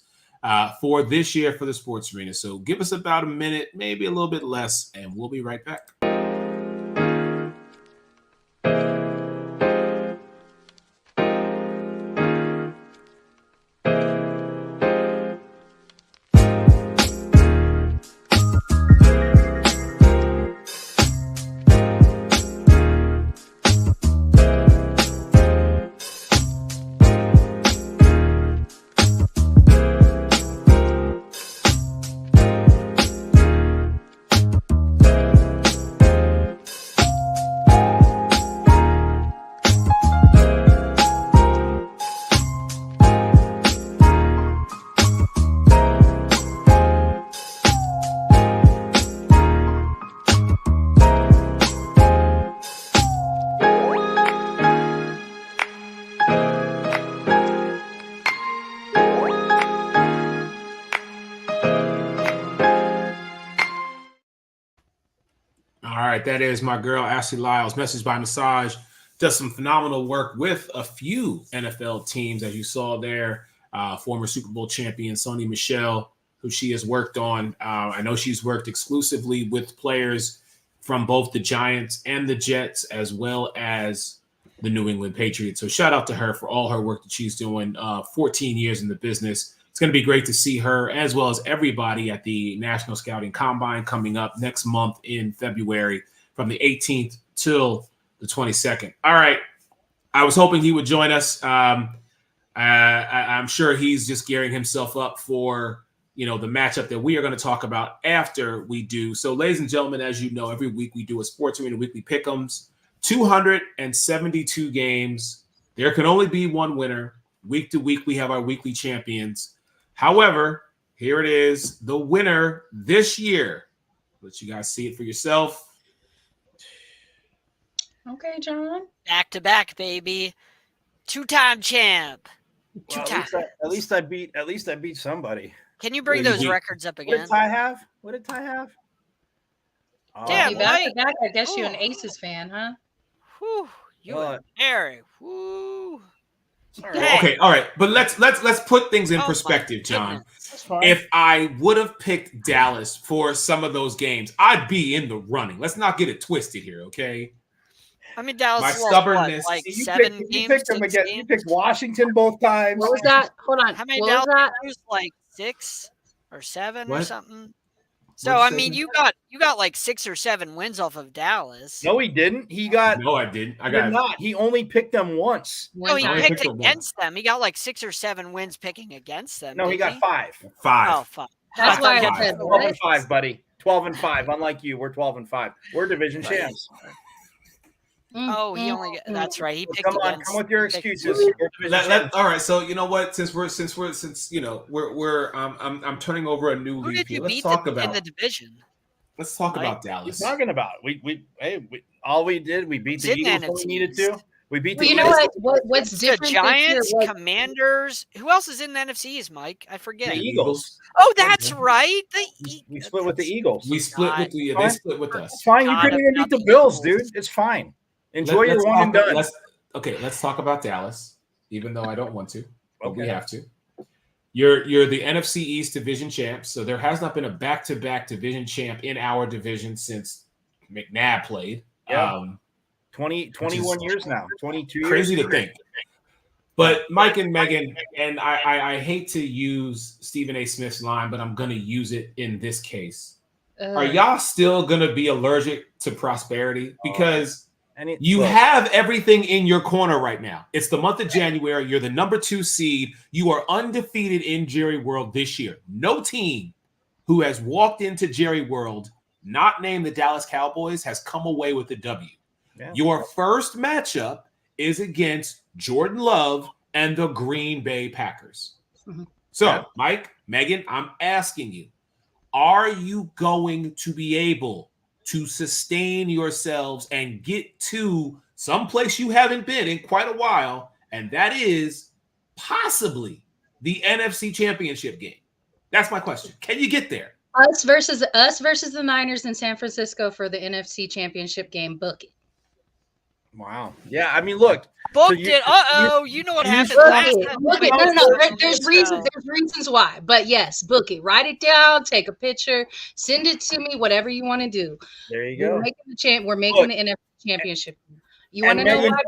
for this year for the Sports Arena. So give us about a minute, maybe a little bit less, and we'll be right back. That is my girl, Ashley Lyles, Message by Massage, does some phenomenal work with a few NFL teams, as you saw there. Former Super Bowl champion Sony Michel, who she has worked on. I know she's worked exclusively with players from both the Giants and the Jets, as well as the New England Patriots. So shout out to her for all her work that she's doing. 14 years in the business. It's going to be great to see her, as well as everybody, at the National Scouting Combine coming up next month in February, from the 18th till the 22nd. All right. I was hoping he would join us. I'm sure he's just gearing himself up for, the matchup that we are going to talk about after we do. So, ladies and gentlemen, as you know, every week we do a Sports Arena Weekly Pick'ems. 272 games. There can only be one winner. Week to week, we have our weekly champions. However, here it is. The winner this year. Let you guys see it for yourself. Okay, John. Back to back, baby. 2-time champ. Well, at least I beat somebody. Can you bring those records up again? What did Ty have? Damn, back. I guess you're an Aces fan, huh? Whew, you and Eric. Woo. Okay, all right. But let's put things in perspective, John. If I would have picked Dallas for some of those games, I'd be in the running. Let's not get it twisted here, okay? I mean, Dallas. My stubbornness. Like you 7 picked, games. you picked them again. You picked Washington both times. What was that? Hold on. How many what Dallas? Was that? Games? Like 6 or 7 what? or something. So I mean, you got like 6 or 7 wins off of Dallas. No, he didn't. He got. No, I didn't. I got not. He only picked them once. No, he picked against them. He got like 6 or 7 wins picking against them. No, he got 5. 5. Oh, 5. That's why I said 12-5, buddy. 12-5. Unlike you, we're 12-5. We're division champs. Oh, he only. That's right. He picked. Come with your excuses. All right. So you know what? Since I'm turning over a new leaf here. Let's talk about in the division. Let's talk about Dallas. What are you talking about? We all we did, we beat the Eagles when we needed to. We beat the Eagles. You know what's different? The Giants, Commanders. Who else is in the NFCs, Mike? I forget. The Eagles. Oh, that's right. We split with the Eagles. We split with the. They split with us. It's fine. You couldn't even beat the Bills, dude. It's fine. Enjoy your one and done. Let's talk about Dallas, even though I don't want to, but we have to. You're the NFC East division champs, so there has not been a back-to-back division champ in our division since McNabb played. Yeah. 21 years now, 22 crazy years. To think. But Mike and Megan, and I hate to use Stephen A. Smith's line, but I'm going to use it in this case. Are y'all still going to be allergic to prosperity? Because you have everything in your corner right now. It's the month of January. You're the number 2 seed. You are undefeated in Jerry World this year. No team who has walked into Jerry World, not named the Dallas Cowboys, has come away with a W. Yeah. Your first matchup is against Jordan Love and the Green Bay Packers. Mm-hmm. So, Mike, Megan, I'm asking you, are you going to be able to sustain yourselves and get to someplace you haven't been in quite a while, and that is possibly the NFC Championship game? That's my question. Can you get there? Us versus the Niners in San Francisco for the NFC Championship game. Book it. Wow. Yeah, I mean, look. Booked it. You know what happened last time. Book it. No. There's reasons why. But yes, book it. Write it down. Take a picture. Send it to me. Whatever you want to do. There you go. We're making the NFC Championship. You want to know why?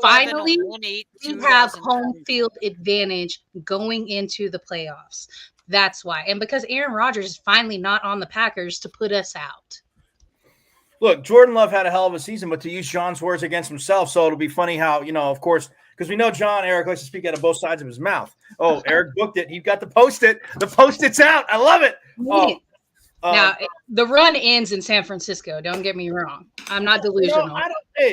Finally, we have home field advantage going into the playoffs. That's why. And because Aaron Rodgers is finally not on the Packers to put us out. Look, Jordan Love had a hell of a season, but to use John's words against himself, so it'll be funny how, of course, because we know Eric likes to speak out of both sides of his mouth. Oh, Eric booked it. He got the Post-it. The Post-it's out. I love it. Now, the run ends in San Francisco. Don't get me wrong. I'm not delusional.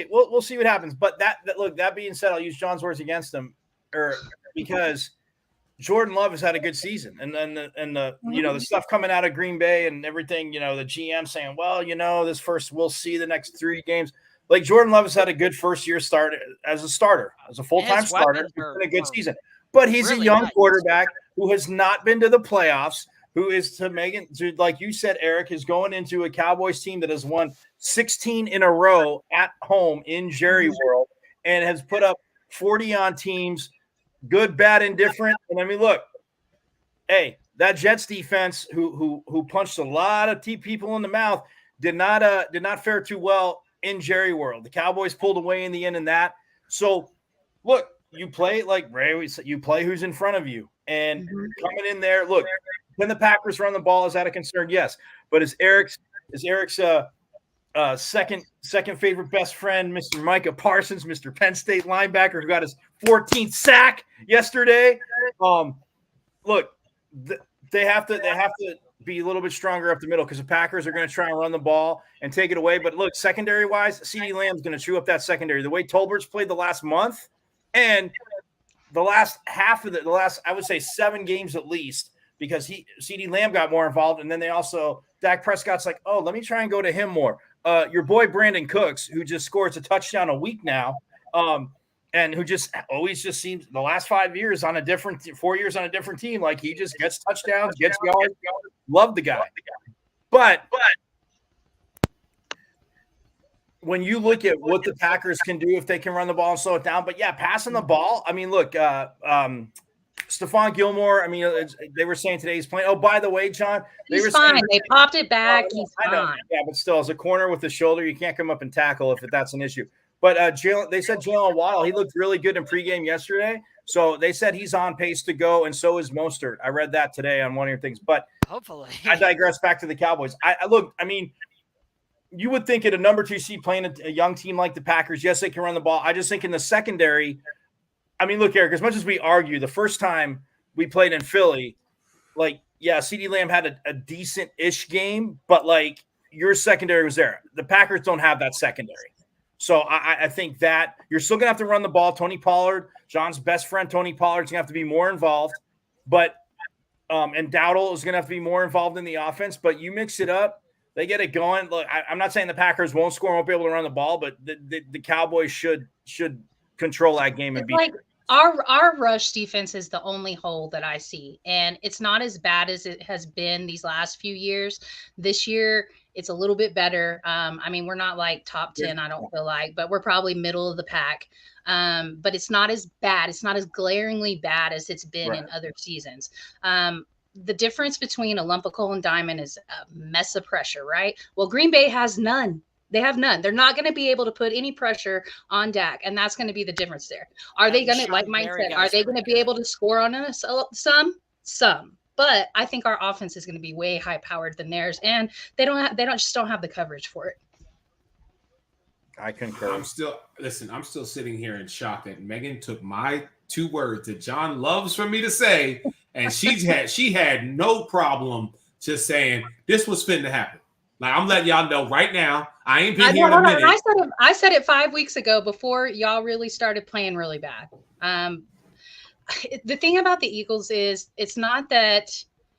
We'll see what happens. But that being said, I'll use John's words against him, because Jordan Love has had a good season, and the stuff coming out of Green Bay and everything, the GM saying, well, we'll see the next 3 games. Like, Jordan Love has had a good first year start as a full-time starter. It's been a good season, but he's really a young quarterback who has not been to the playoffs, who is like you said, Eric, is going into a Cowboys team that has won 16 in a row at home in Jerry World and has put up 40 on teams. Good, bad, indifferent. And I mean, look, hey, that Jets defense, who punched a lot of people in the mouth, did not fare too well in Jerry World. The Cowboys pulled away in the end in that. So, look, you play like Ray. You play who's in front of you, and coming in there. Look, can the Packers run the ball? Is that a concern? Yes, but is Eric's second favorite best friend, Mr. Micah Parsons, Mr. Penn State linebacker, who got his 14th sack yesterday. Look, they have to be a little bit stronger up the middle, because the Packers are going to try and run the ball and take it away. But look, secondary wise, CeeDee Lamb's going to chew up that secondary. The way Tolbert's played the last month and the last half of the last, I would say 7 games at least, because CeeDee Lamb got more involved, and then Dak Prescott's like, oh, let me try and go to him more. Your boy Brandon Cooks, who just scores a touchdown a week now, and who just always just seems the last 4 years on a different team, like he just gets touchdowns, gets yards. Love the guy. But when you look at what the Packers can do if they can run the ball and slow it down, but yeah, passing the ball. I mean, look, Stephon Gilmore, I mean, they were saying today he's playing. Oh, by the way, John, he's fine. They popped it back. He's fine. Yeah, but still, as a corner with the shoulder, you can't come up and tackle if that's an issue. But they said Jalen Waddle, he looked really good in pregame yesterday. So they said he's on pace to go, and so is Mostert. I read that today on one of your things. But hopefully, I digress back to the Cowboys. I mean, you would think at a number 2 seed playing a young team like the Packers, yes, they can run the ball. I just think in the secondary, I mean, look, Eric, as much as we argue, the first time we played in Philly, like, yeah, CeeDee Lamb had a decent-ish game, but, like, your secondary was there. The Packers don't have that secondary. So I think that you're still going to have to run the ball. Tony Pollard, John's best friend, Tony Pollard, is going to have to be more involved. But and Dowdle is going to have to be more involved in the offense. But you mix it up, they get it going. Look, I'm not saying the Packers won't score, won't be able to run the ball, but the Cowboys should control that game and beat it. Our rush defense is the only hole that I see, and it's not as bad as it has been these last few years. This year, It's a little bit better. I mean, we're not like top 10, I don't feel like, but we're probably middle of the pack. But it's not as bad. It's not as glaringly bad as it's been in other seasons. The difference between a lump of coal and diamond is a mess of pressure, right? Well, Green Bay has none. They have none. They're not going to be able to put any pressure on Dak, and that's going to be the difference there. Are they going to, like Mike said, are they going to be able to score on us? Some. But I think our offense is going to be way high powered than theirs, and they don't have the coverage for it. I concur. I'm still sitting here in shock that Megan took my 2 words that John loves for me to say, and she had no problem just saying this was fitting to happen. Like, I'm letting y'all know right now. I ain't been here in a minute. I said it 5 weeks ago before y'all really started playing really bad. The thing about the Eagles is it's not that.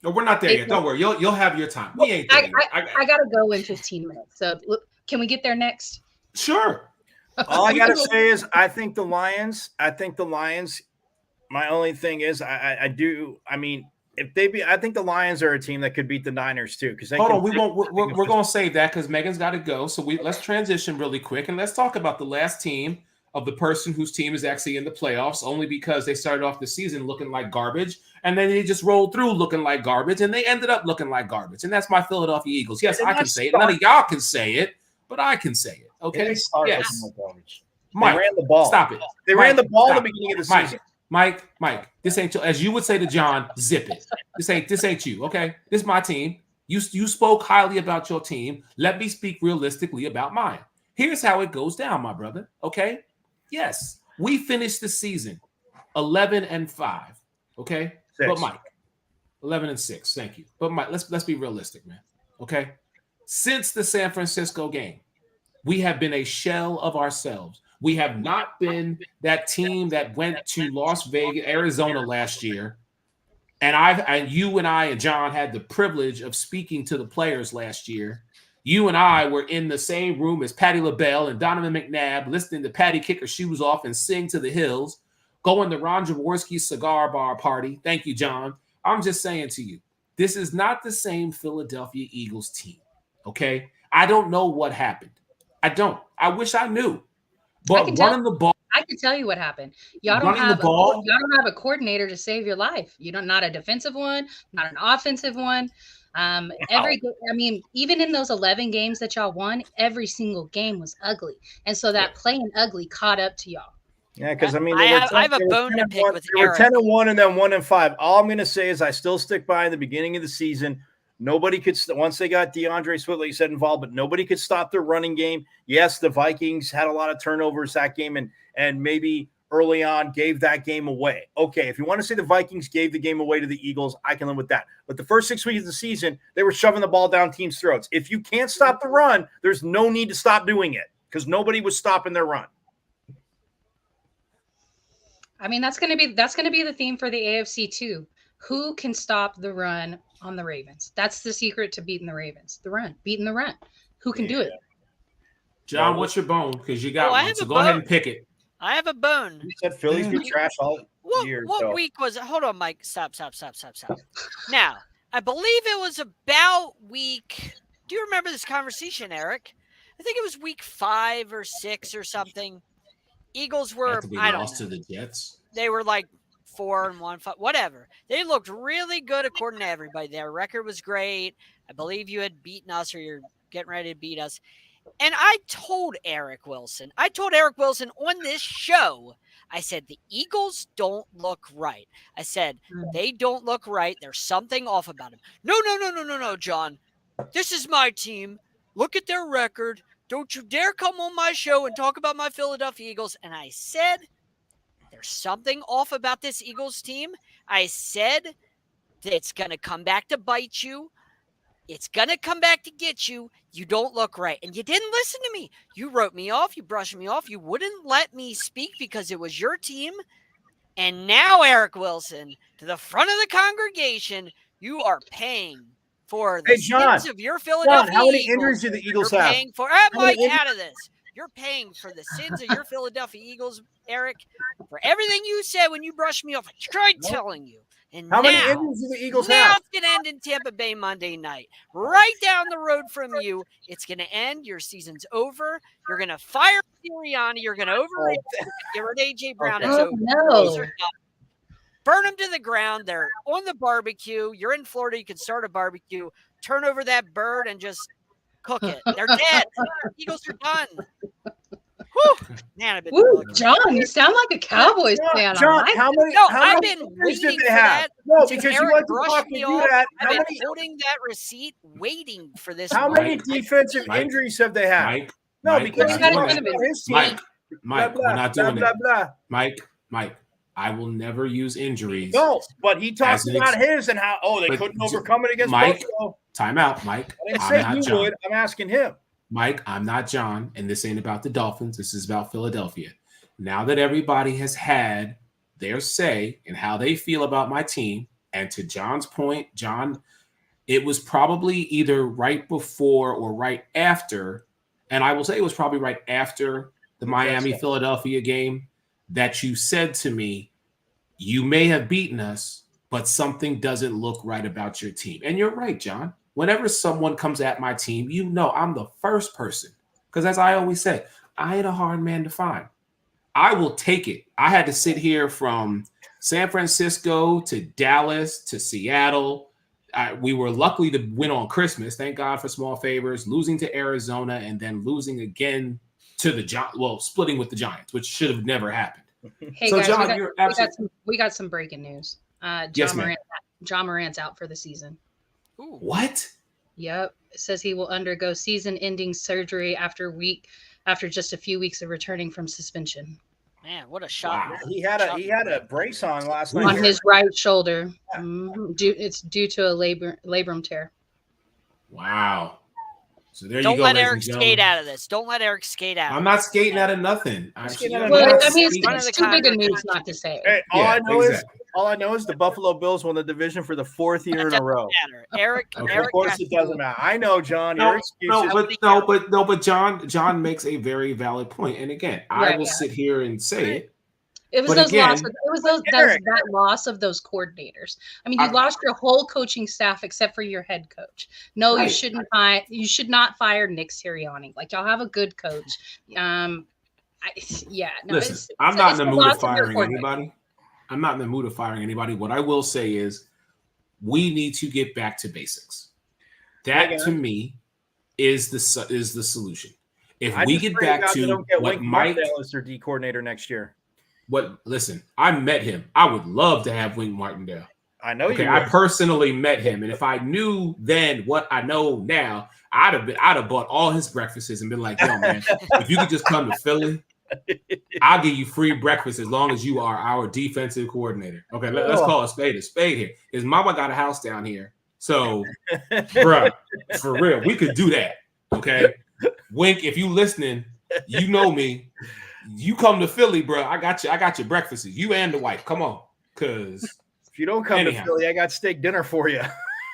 No, we're not there yet. Don't worry. You'll have your time. We ain't there yet. I got to go in 15 minutes. So can we get there next? Sure. All I got to say is I think the Lions, my only thing is I think the Lions are a team that could beat the Niners too. Because hold on, we're going to save that because Megan's got to go. So let's transition really quick and let's talk about the last team of the person whose team is actually in the playoffs, only because they started off the season looking like garbage and then they just rolled through looking like garbage and they ended up looking like garbage. And that's my Philadelphia Eagles. Yes, I can say it. None of y'all can say it, but I can say it. Okay. Yes. Mike, they ran the ball. Stop it. They ran the ball at the beginning of the season. Mike, this ain't, as you would say to John, zip it. This ain't you, okay? This is my team. You spoke highly about your team. Let me speak realistically about mine. Here's how it goes down, my brother, okay? Yes, we finished the season 11-5, okay? 6. But Mike, 11-6, thank you. But Mike, let's be realistic, man, okay? Since the San Francisco game, we have been a shell of ourselves. We have not been that team that went to Las Vegas, Arizona last year. And you and I and John had the privilege of speaking to the players last year. You and I were in the same room as Patti LaBelle and Donovan McNabb, listening to Patty kick her shoes off and sing to the hills, going to Ron Jaworski's cigar bar party. Thank you, John. I'm just saying to you, this is not the same Philadelphia Eagles team, okay? I don't know what happened. I don't. I wish I knew. But running the ball. I can tell you what happened. Y'all don't have a coordinator to save your life. You don't, not a defensive one, not an offensive one. Even in those 11 games that y'all won, every single game was ugly. And so that playing ugly caught up to y'all. Yeah, because I have a bone to pick with Eric. They were 10-1 and then 1-5. All I'm going to say is I still stick by the beginning of the season. Nobody could, once they got DeAndre Swift, like you said, involved, but nobody could stop their running game. Yes, the Vikings had a lot of turnovers that game and maybe early on gave that game away. Okay, if you want to say the Vikings gave the game away to the Eagles, I can live with that. But the first 6 weeks of the season, they were shoving the ball down teams' throats. If you can't stop the run, there's no need to stop doing it because nobody was stopping their run. I mean, that's gonna be the theme for the AFC too. Who can stop the run on the Ravens? That's the secret to beating the Ravens. Beating the run. Who can do it? John, what's your bone? Because you got one. So go ahead and pick it. I have a bone. You said Philly's been trash all year. What week was it? Hold on, Mike. Stop. Now, I believe it was about week. Do you remember this conversation, Eric? I think it was week 5 or 6 or something. Eagles were, I don't know. To the Jets. They were like 4-1, whatever. They looked really good according to everybody. Their record was great. I believe you had beaten us or you're getting ready to beat us. And I told Eric Wilson on this show, I said, the Eagles don't look right. I said, they don't look right. There's something off about them. No, John. This is my team. Look at their record. Don't you dare come on my show and talk about my Philadelphia Eagles. And I said, there's something off about this Eagles team. I said that it's going to come back to bite you. It's going to come back to get you. You don't look right. And you didn't listen to me. You wrote me off. You brushed me off. You wouldn't let me speak because it was your team. And now, Eric Wilson, to the front of the congregation, you are paying for the sins of your Philadelphia John, how many Eagles. injuries do the Eagles You're have? paying for, Mike, out of this. You're paying for the sins of your Philadelphia Eagles, Eric, for everything you said when you brushed me off. I tried telling you And How many now, injuries do the Eagles now have? it's going to end in Tampa Bay Monday night. Right down the road from you. It's going to end. Your season's over. You're going to fire Sirianni. You're going to overreact. Get rid of A.J. Brown. Okay. It's Oh, over. no. These are done. Burn them to the ground. They're on the barbecue. You're in Florida. You can start a barbecue. Turn over that bird and just cook it. They're dead. Eagles are done. Whew. Man, I've been Woo, really John, you sound like a Cowboys fan. I John, like how many? No, how I've many been injuries waiting did they for have? that. No, Till because you Eric like to brushed talk and me do off. that. I've How been many? holding that receipt, waiting for this. How moment. many defensive Mike, injuries have they had? Mike, No, Mike, because we're you not talked doing about that. his team. Mike, blah, we're not doing blah, that. blah. Mike, I will never use injuries. No, but he talked As an about his and how they but couldn't overcome it against Mike, Buffalo. Time out, Mike. I didn't I'm say not you John. would. I'm asking him. Mike, I'm not John, and this ain't about the Dolphins. This is about Philadelphia. Now that everybody has had their say in how they feel about my team, and to John's point, John, it was probably either right before or right after, and I will say it was probably right after the Miami-Philadelphia game that you said to me, you may have beaten us, but something doesn't look right about your team. And you're right, John. Whenever someone comes at my team, you know I'm the first person. Because as I always say, I ain't a hard man to find. I will take it. I had to sit here from San Francisco to Dallas to Seattle. We were lucky to win on Christmas. Thank God for small favors. Losing to Arizona and then losing again to the splitting with the Giants, which should have never happened. Hey So, guys, John, you're absolutely we got some breaking news. Yes, ma'am. John Morant's out for the season. Ooh. What? Yep. It says he will undergo season-ending surgery after just a few weeks of returning from suspension. Man, what a shot! Wow. He had a brace on last night On his right shoulder. It's due to a labrum tear. Wow. So there Don't you go. let ladies Eric and gentlemen. skate out of this. Don't let Eric skate out. I'm not skating out of nothing. Well, I mean, it's too big a news not to say. Hey, Exactly. all I know is the Buffalo Bills won the division for the fourth year in a row. Eric, Okay. Of course, it doesn't matter. I know, John. Your excuses. But John makes a very valid point. And again, I will sit here and say it. It was But those again- losses. It was that loss of those coordinators. I mean, you lost your whole coaching staff except for your head coach. No, Right. you should not fire Nick Sirianni. Like, y'all have a good coach. Listen, I'm not in the mood of firing anybody. I'm not in the mood of firing anybody. What I will say is we need to get back to basics. That to me is the solution. If we get back to what Mike is their D coordinator next year. Listen, I met him. I would love to have Wink Martindale. I know Okay, you. I personally met him, and if I knew then what I know now, I'd have bought all his breakfasts and been like, "Yo, man, if you could just come to Philly, I'll give you free breakfast as long as you are our defensive coordinator." Okay, let's call a spade here. His mama got a house down here, so, bruh, for real, we could do that. Okay, Wink, if you listening, you know me. You come to Philly, bro. I got your breakfast. You and the wife. Come on, cause if you don't come to Philly, I got steak dinner for you.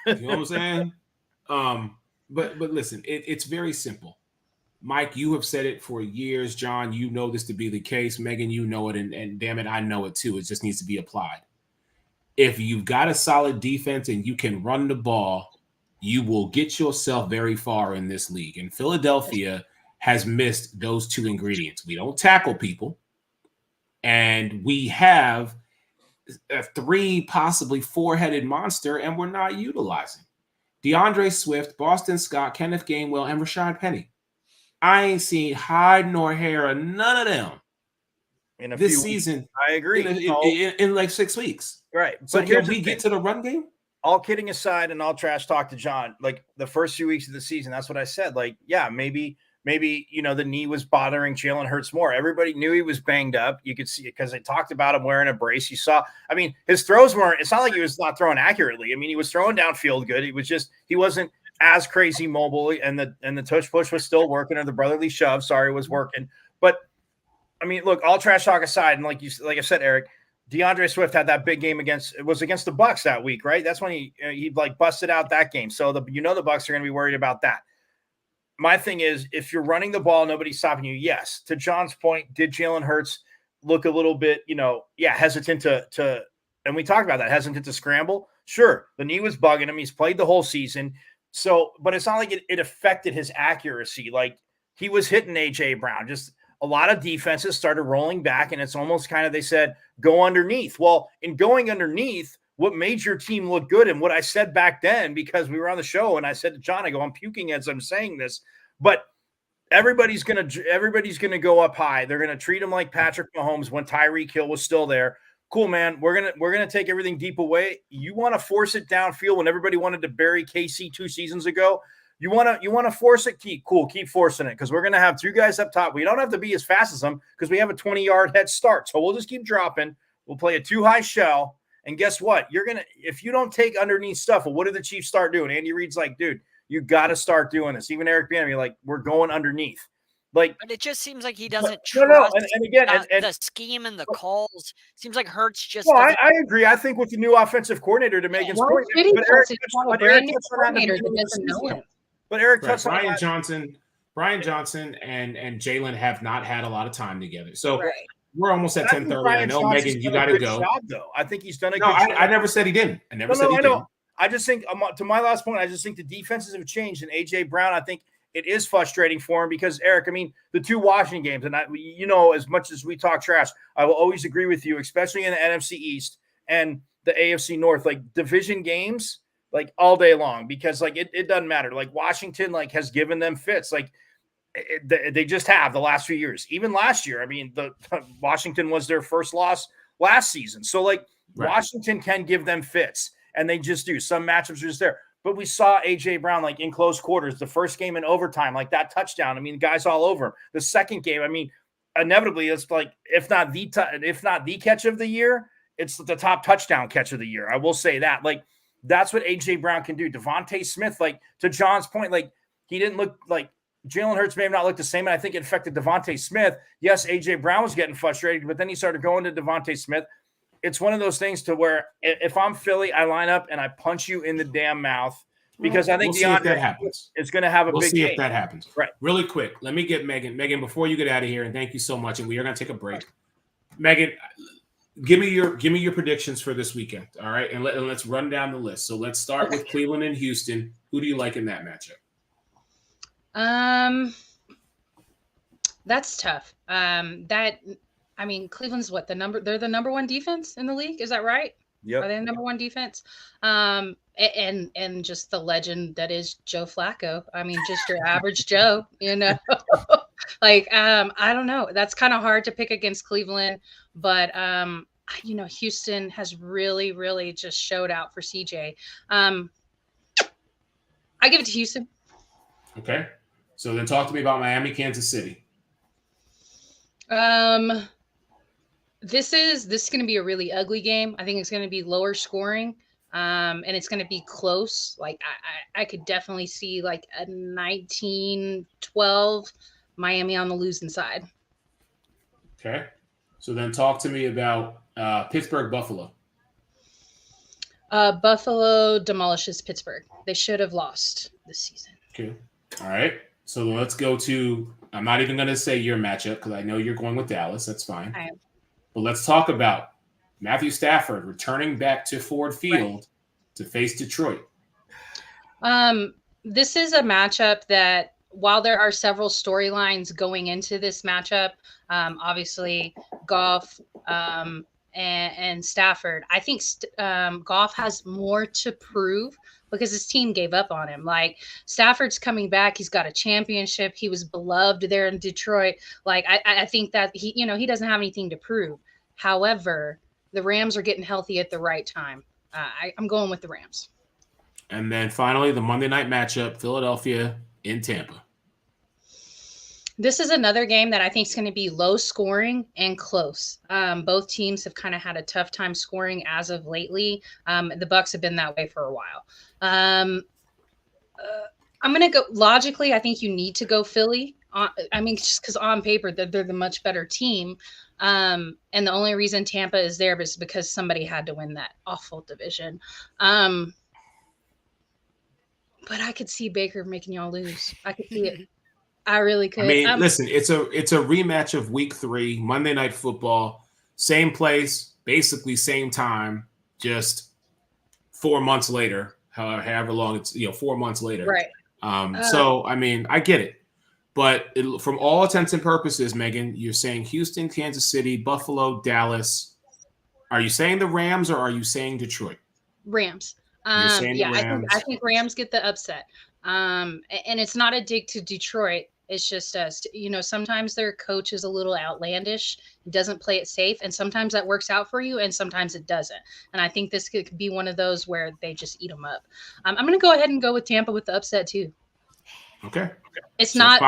You know what I'm saying? But listen, it's very simple. Mike, you have said it for years. John, you know this to be the case. Megan, you know it, and damn it, I know it too. It just needs to be applied. If you've got a solid defense and you can run the ball, you will get yourself very far in this league. And Philadelphia has missed those two ingredients. We don't tackle people, and we have a 3, possibly 4-headed monster, and we're not utilizing DeAndre Swift, Boston Scott, Kenneth Gainwell, and Rashad Penny. I ain't seen hide nor hair of none of them in this season. I agree. In like 6 weeks. Right. So can we get to the run game? All kidding aside, and I'll trash talk to John, like the first few weeks of the season, that's what I said. Like, yeah, maybe, the knee was bothering Jalen Hurts more. Everybody knew he was banged up. You could see it because they talked about him wearing a brace. You saw, I mean, his throws weren't, it's not like he was not throwing accurately. I mean, he was throwing downfield good. He wasn't as crazy mobile, and the tush push was still working, or the brotherly shove, was working. But I mean, look, all trash talk aside, and like I said, Eric, DeAndre Swift had that big game against the Bucs that week, right? That's when he like busted out that game. So the Bucs are going to be worried about that. My thing is, if you're running the ball, nobody's stopping you. Yes. To John's point, did Jalen Hurts look a little bit, hesitant to and we talked about that, hesitant to scramble. Sure, the knee was bugging him. He's played the whole season. So, but it's not like it affected his accuracy. Like, he was hitting A.J. Brown. Just a lot of defenses started rolling back, and it's almost kind of, they said, go underneath. Well, in going underneath, what made your team look good, and what I said back then, because we were on the show, and I said to John, I go, I'm puking as I'm saying this, but everybody's gonna go up high. They're gonna treat him like Patrick Mahomes when Tyreek Hill was still there. Cool, man. We're gonna take everything deep away. You want to force it downfield when everybody wanted to bury KC 2 seasons ago. You want to force it. Keep forcing it, because we're gonna have 2 guys up top. We don't have to be as fast as them because we have a 20-yard head start. So we'll just keep dropping. We'll play a 2-high shell. And guess what? If you don't take underneath stuff, well, what did the Chiefs start doing? Andy Reid's like, dude, you got to start doing this. Even Eric Bieniemy, like, we're going underneath. Like, but it just seems like he doesn't trust. No. And again, the scheme and the calls. Seems like Hurts just. Well, I agree. I think with the new offensive coordinator, to Megan's point, but Eric touched on Brian Johnson and Jalen have not had a lot of time together. So we're almost at 10:30. I know, Megan, you got to go. Though I think he's done a good job. I never said he didn't. I never said he didn't. I just think, to my last point, I just think the defenses have changed, and A.J. Brown, I think it is frustrating for him because, Eric, I mean, the 2 Washington games, and as much as we talk trash, I will always agree with you, especially in the NFC East and the AFC North, like division games, like all day long, because like it doesn't matter. Like Washington, like, has given them fits, like they just have the last few years. Even last year, I mean, the Washington was their first loss last season, so like Washington can give them fits. And they just do. Some matchups are just there. But we saw A.J. Brown, like, in close quarters, the first game in overtime, like that touchdown. I mean, guys all over him. The second game, I mean, inevitably, it's like, if not the catch of the year, it's the top touchdown catch of the year. I will say that. Like, that's what A.J. Brown can do. Devontae Smith, like, to John's point, like, he didn't look like Jalen Hurts may have not looked the same, and I think it affected Devontae Smith. Yes, A.J. Brown was getting frustrated, but then he started going to Devontae Smith. It's one of those things to where if I'm Philly, I line up and I punch you in the damn mouth, because I think that happens. It's going to have a big game. We'll see if that happens. Right. Really quick, let me get Megan. Megan, before you get out of here, and thank you so much, and we are going to take a break. Megan, give me your predictions for this weekend, all right? And let's run down the list. So let's start with Cleveland and Houston. Who do you like in that matchup? That's tough. Cleveland's what, they're the number 1 defense in the league. Is that right? Yeah. Are they the number 1 defense? And just the legend that is Joe Flacco. I mean, just your average Joe, like, I don't know. That's kind of hard to pick against Cleveland, but Houston has really, really just showed out for CJ. I give it to Houston. Okay. So then talk to me about Miami, Kansas City. This is going to be a really ugly game. I think it's going to be lower scoring, and it's going to be close. Like, I could definitely see like a 19-12 Miami on the losing side. Okay. So then talk to me about Pittsburgh, Buffalo. Buffalo demolishes Pittsburgh. They should have lost this season. Okay. All right. So let's go to, I'm not even going to say your matchup because I know you're going with Dallas. That's fine. I am. But let's talk about Matthew Stafford returning back to Ford Field to face Detroit. This is a matchup that, while there are several storylines going into this matchup, obviously Goff and Stafford, I think Goff has more to prove because his team gave up on him. Like, Stafford's coming back. He's got a championship. He was beloved there in Detroit. Like, I think that he doesn't have anything to prove. However, the Rams are getting healthy at the right time. I'm going with the Rams. And then finally, the Monday night matchup, Philadelphia in Tampa. This is another game that I think is going to be low scoring and close. Both teams have kind of had a tough time scoring as of lately. The Bucs have been that way for a while. I'm going to go logically. I think you need to go Philly. Just because on paper they're the much better team. And the only reason Tampa is there is because somebody had to win that awful division. But I could see Baker making y'all lose. I could see it. I really could. I mean, listen, it's a rematch of Week 3, Monday Night Football, same place, basically same time. just 4 months later, however long it's 4 months later. Right. So I mean, I get it, but from all intents and purposes, Megan, you're saying Houston, Kansas City, Buffalo, Dallas. Are you saying the Rams or are you saying Detroit? Rams. You're saying the Rams. I think Rams get the upset. And it's not a dig to Detroit. It's just sometimes their coach is a little outlandish, doesn't play it safe, and sometimes that works out for you, and sometimes it doesn't. And I think this could be one of those where they just eat them up. I'm going to go ahead and go with Tampa with the upset too. Okay. It's not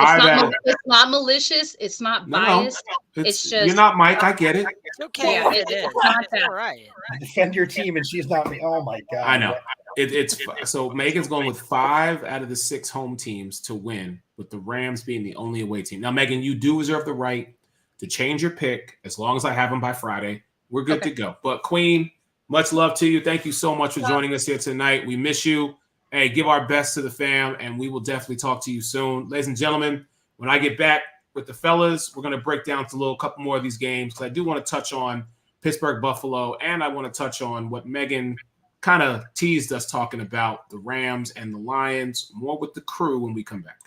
malicious. It's not biased. No. It's just you're not Mike. I get it. Okay, yeah, it is. not that. All right. Defend your team, and she's not me. Oh my god! I know. It's so Megan's going with 5 out of the 6 home teams to win, with the Rams being the only away team. Now, Megan, you do reserve the right to change your pick as long as I have them by Friday. We're good to go. But Queen, much love to you. Thank you so much for joining us here tonight. We miss you. Hey, give our best to the fam, and we will definitely talk to you soon. Ladies and gentlemen, when I get back with the fellas, we're going to break down to a couple more of these games, because I do want to touch on Pittsburgh, Buffalo, and I want to touch on what Megan kind of teased us talking about, the Rams and the Lions, more with the crew when we come back.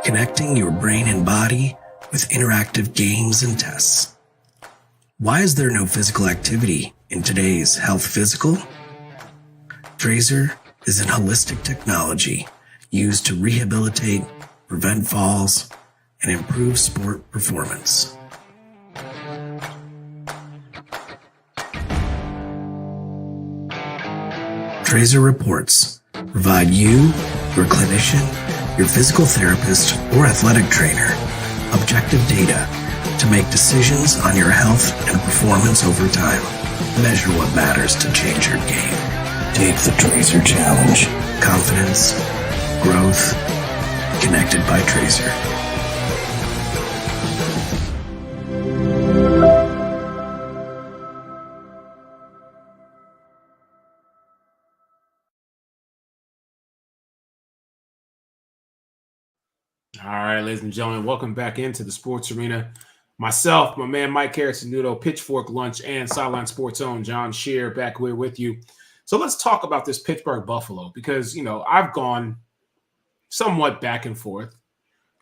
Connecting your brain and body with interactive games and tests. Why is there no physical activity in today's health physical? Trazer is an holistic technology used to rehabilitate, prevent falls, and improve sport performance. Trazer reports provide you, your clinician, your physical therapist, or athletic trainer objective data to make decisions on your health and performance over time. Measure what matters to change your game. Take the Trazer Challenge. Confidence, growth, connected by Trazer. All right, ladies and gentlemen, welcome back into the sports arena. Myself, my man Mike Harrison-Nudo, Pitchfork Lunch, and Sideline Sports Own John Shear back here with you. So let's talk about this Pittsburgh Buffalo, because, I've gone somewhat back and forth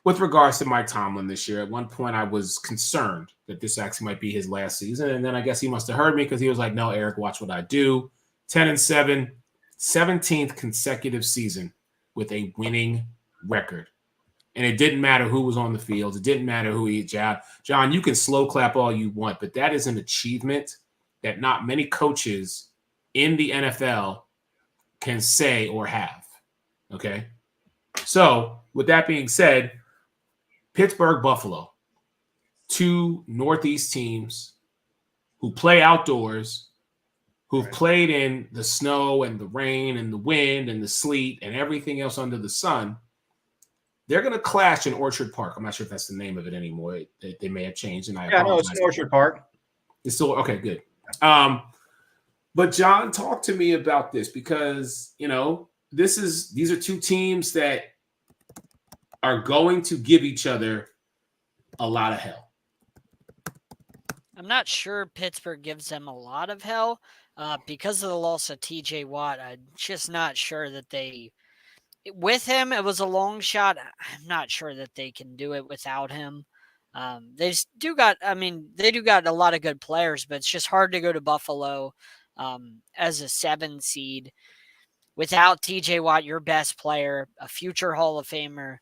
with regards to Mike Tomlin this year. At one point, I was concerned that this actually might be his last season. And then I guess he must have heard me, because he was like, no, Eric, watch what I do. 10-7, 17th consecutive season with a winning record. And it didn't matter who was on the field. It didn't matter who he jabbed. John, you can slow clap all you want, but that is an achievement that not many coaches in the NFL can say or have. Okay? So, with that being said, Pittsburgh, Buffalo, 2 Northeast teams who play outdoors, who've played in the snow and the rain and the wind and the sleet and everything else under the sun. They're going to clash in Orchard Park. I'm not sure if that's the name of it anymore. They may have changed, and I apologize. It's in Orchard Park. It's still okay. Good. But John, talk to me about this, because these are 2 teams that are going to give each other a lot of hell. I'm not sure Pittsburgh gives them a lot of hell because of the loss of TJ Watt. I'm just not sure that they. With him, it was a long shot. I'm not sure that they can do it without him. They do got a lot of good players, but it's just hard to go to Buffalo as a 7 seed without TJ Watt, your best player, a future Hall of Famer.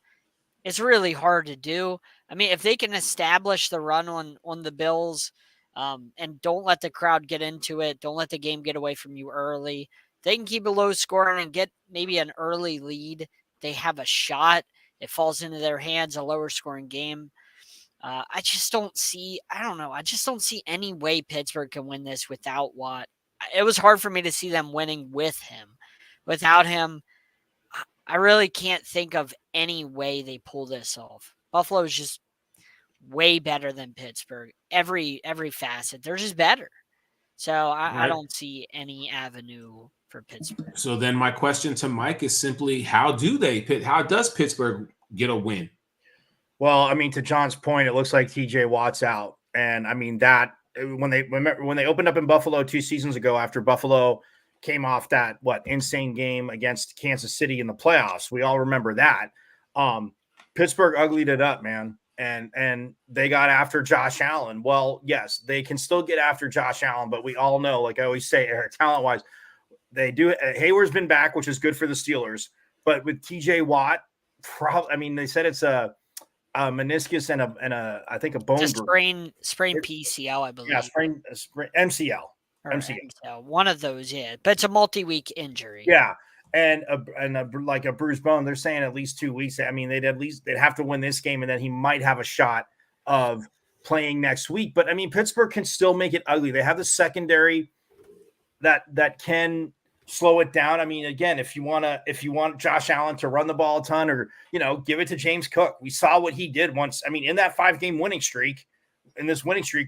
It's really hard to do. I mean, if they can establish the run on the Bills and don't let the crowd get into it, don't let the game get away from you early, they can keep a low scoring and get maybe an early lead. They have a shot. It falls into their hands, a lower scoring game. I just don't see any way Pittsburgh can win this without Watt. It was hard for me to see them winning with him. Without him, I really can't think of any way they pull this off. Buffalo is just way better than Pittsburgh. Every facet, they're just better. So I don't see any avenue for Pittsburgh. So then my question to Mike is simply, how does Pittsburgh get a win? Well, I mean, to John's point, it looks like TJ Watt's out. And I mean, that when they opened up in Buffalo 2 seasons ago after Buffalo came off that insane game against Kansas City in the playoffs. We all remember that. Pittsburgh uglied it up, man. And they got after Josh Allen. Well, yes, they can still get after Josh Allen, but we all know, like I always say, Eric, talent-wise, they do. Hayward's been back, which is good for the Steelers. But with TJ Watt, they said it's a meniscus and I think a bone bruise. Sprain PCL, I believe. Yeah, sprain MCL. MCL. One of those, yeah. But it's a multi-week injury. Yeah. And like a bruised bone, they're saying at least 2 weeks. I mean, they'd have to win this game, and then he might have a shot of playing next week. But I mean, Pittsburgh can still make it ugly. They have the secondary that can slow it down. I mean, again, if you want Josh Allen to run the ball a ton, or give it to James Cook. We saw what he did once. I mean, in that 5-game winning streak,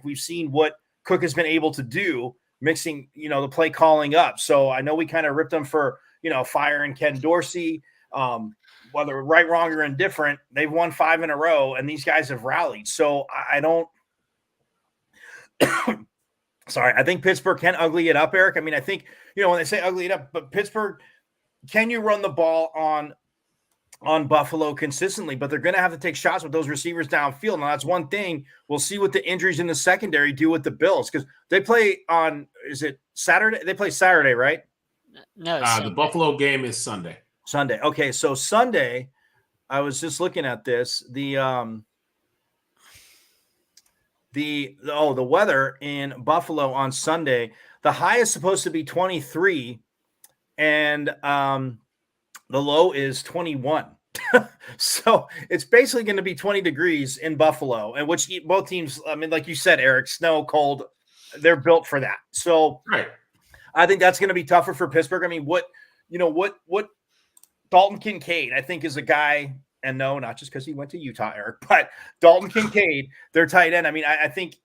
we've seen what Cook has been able to do, mixing the play calling up. So I know we kind of ripped them for firing Ken Dorsey, whether right, wrong, or indifferent. They've won 5 in a row, and these guys have rallied. So I don't. Sorry, I think Pittsburgh can ugly it up, Eric. I mean, I think when they say ugly it up, but Pittsburgh, can you run the ball on Buffalo consistently? But they're going to have to take shots with those receivers downfield. Now that's one thing. We'll see what the injuries in the secondary do with the Bills, because they play on. Is it Saturday? They play Saturday, right? No, the Buffalo game is Sunday. Sunday. Okay, so Sunday, I was just looking at this. The weather in Buffalo on Sunday, the high is supposed to be 23, and the low is 21. So it's basically going to be 20 degrees in Buffalo, and which both teams, I mean, like you said, Eric, snow, cold, they're built for that. So right. I think that's going to be tougher for Pittsburgh. I mean, what Dalton Kincaid, I think, is a guy, and no, not just because he went to Utah, Eric, but Dalton Kincaid, their tight end. I mean, I think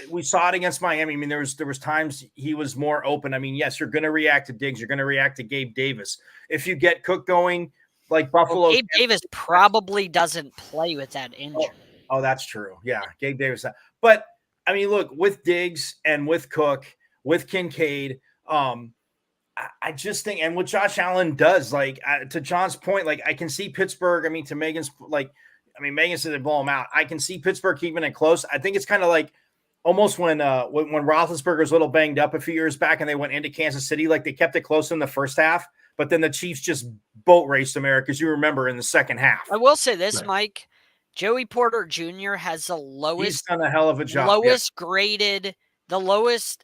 we saw it against Miami. I mean, there was times he was more open. I mean, yes, you're going to react to Diggs. You're going to react to Gabe Davis. If you get Cook going like Buffalo. Gabe Davis probably doesn't play with that injury. Oh, that's true. Yeah, Gabe Davis. But, I mean, look, with Diggs and with Cook, with Kincaid, I just think, and what Josh Allen does, like to John's point, like I can see Pittsburgh. I mean, to Megan's, Megan said they blow them out. I can see Pittsburgh keeping it close. I think it's kind of like almost when Roethlisberger was a little banged up a few years back and they went into Kansas City, like they kept it close in the first half, but then the Chiefs just boat raced them, Eric, as you remember, in the second half. I will say this, right. Mike, Joey Porter Jr. has the lowest. He's done a hell of a job. Graded, the lowest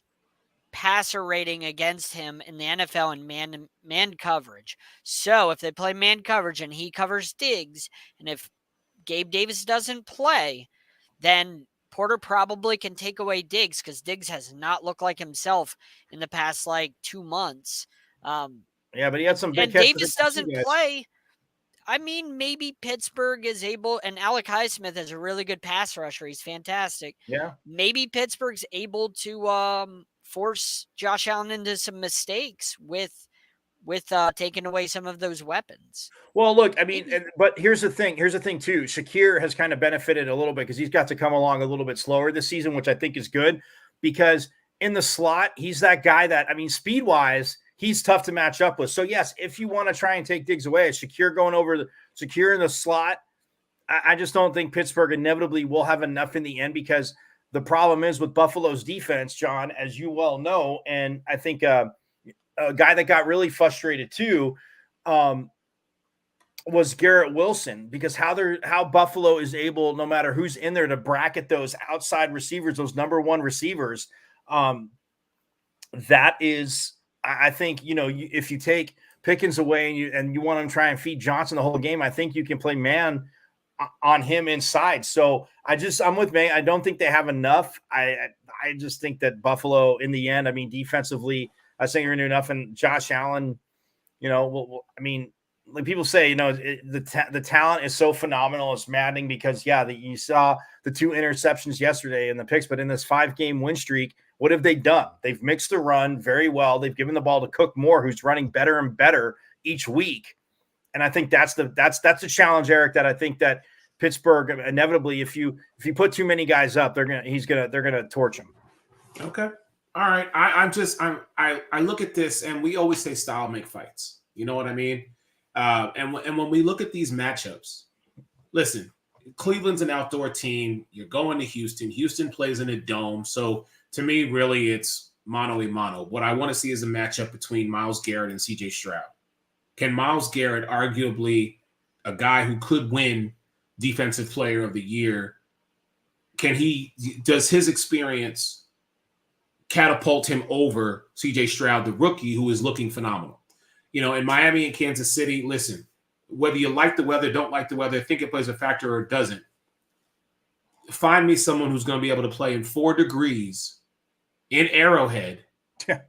passer rating against him in the NFL in man coverage. So if they play man coverage and he covers Diggs, and if Gabe Davis doesn't play, then Porter probably can take away Diggs, because Diggs has not looked like himself in the past 2 months. Yeah, but he had some big and Davis doesn't play. I mean, maybe Pittsburgh is able, and Alec Highsmith is a really good pass rusher. He's fantastic. Yeah. Maybe Pittsburgh's able to force Josh Allen into some mistakes with taking away some of those weapons. Well, look, I mean, but here's the thing too. Shakir has kind of benefited a little bit because he's got to come along a little bit slower this season, which I think is good, because in the slot, he's that guy that, I mean, speed wise, he's tough to match up with. So yes, if you want to try and take Diggs away, Shakir going over Shakir in the slot, I just don't think Pittsburgh inevitably will have enough in the end, because the problem is with Buffalo's defense, John, as you well know, and I think a guy that got really frustrated too was Garrett Wilson, because how Buffalo is able, no matter who's in there, to bracket those outside receivers, those number one receivers. That is, I think, if you take Pickens away and you want to try and feed Johnson the whole game, I think you can play man on him inside. So I'm with May. I don't think they have enough. I just think that Buffalo in the end, I mean, defensively, I think you're going to do enough. And Josh Allen, I mean, like people say, the talent is so phenomenal. It's maddening because, you saw the 2 interceptions yesterday in the picks, but in this 5-game win streak, what have they done? They've mixed the run very well. They've given the ball to Cook more, who's running better and better each week. And I think that's the challenge, Eric, that I think that Pittsburgh inevitably, if you put too many guys up, they're gonna torch him. Okay. All right. I look at this, and we always say style make fights. You know what I mean? And when we look at these matchups, listen, Cleveland's an outdoor team. You're going to Houston. Houston plays in a dome. So to me, really, it's mano a mano. What I want to see is a matchup between Myles Garrett and CJ Stroud. Can Myles Garrett, arguably a guy who could win Defensive Player of the Year, does his experience catapult him over CJ Stroud, the rookie, who is looking phenomenal? In Miami and Kansas City, listen, whether you like the weather, don't like the weather, think it plays a factor or it doesn't, find me someone who's going to be able to play in 4 degrees in Arrowhead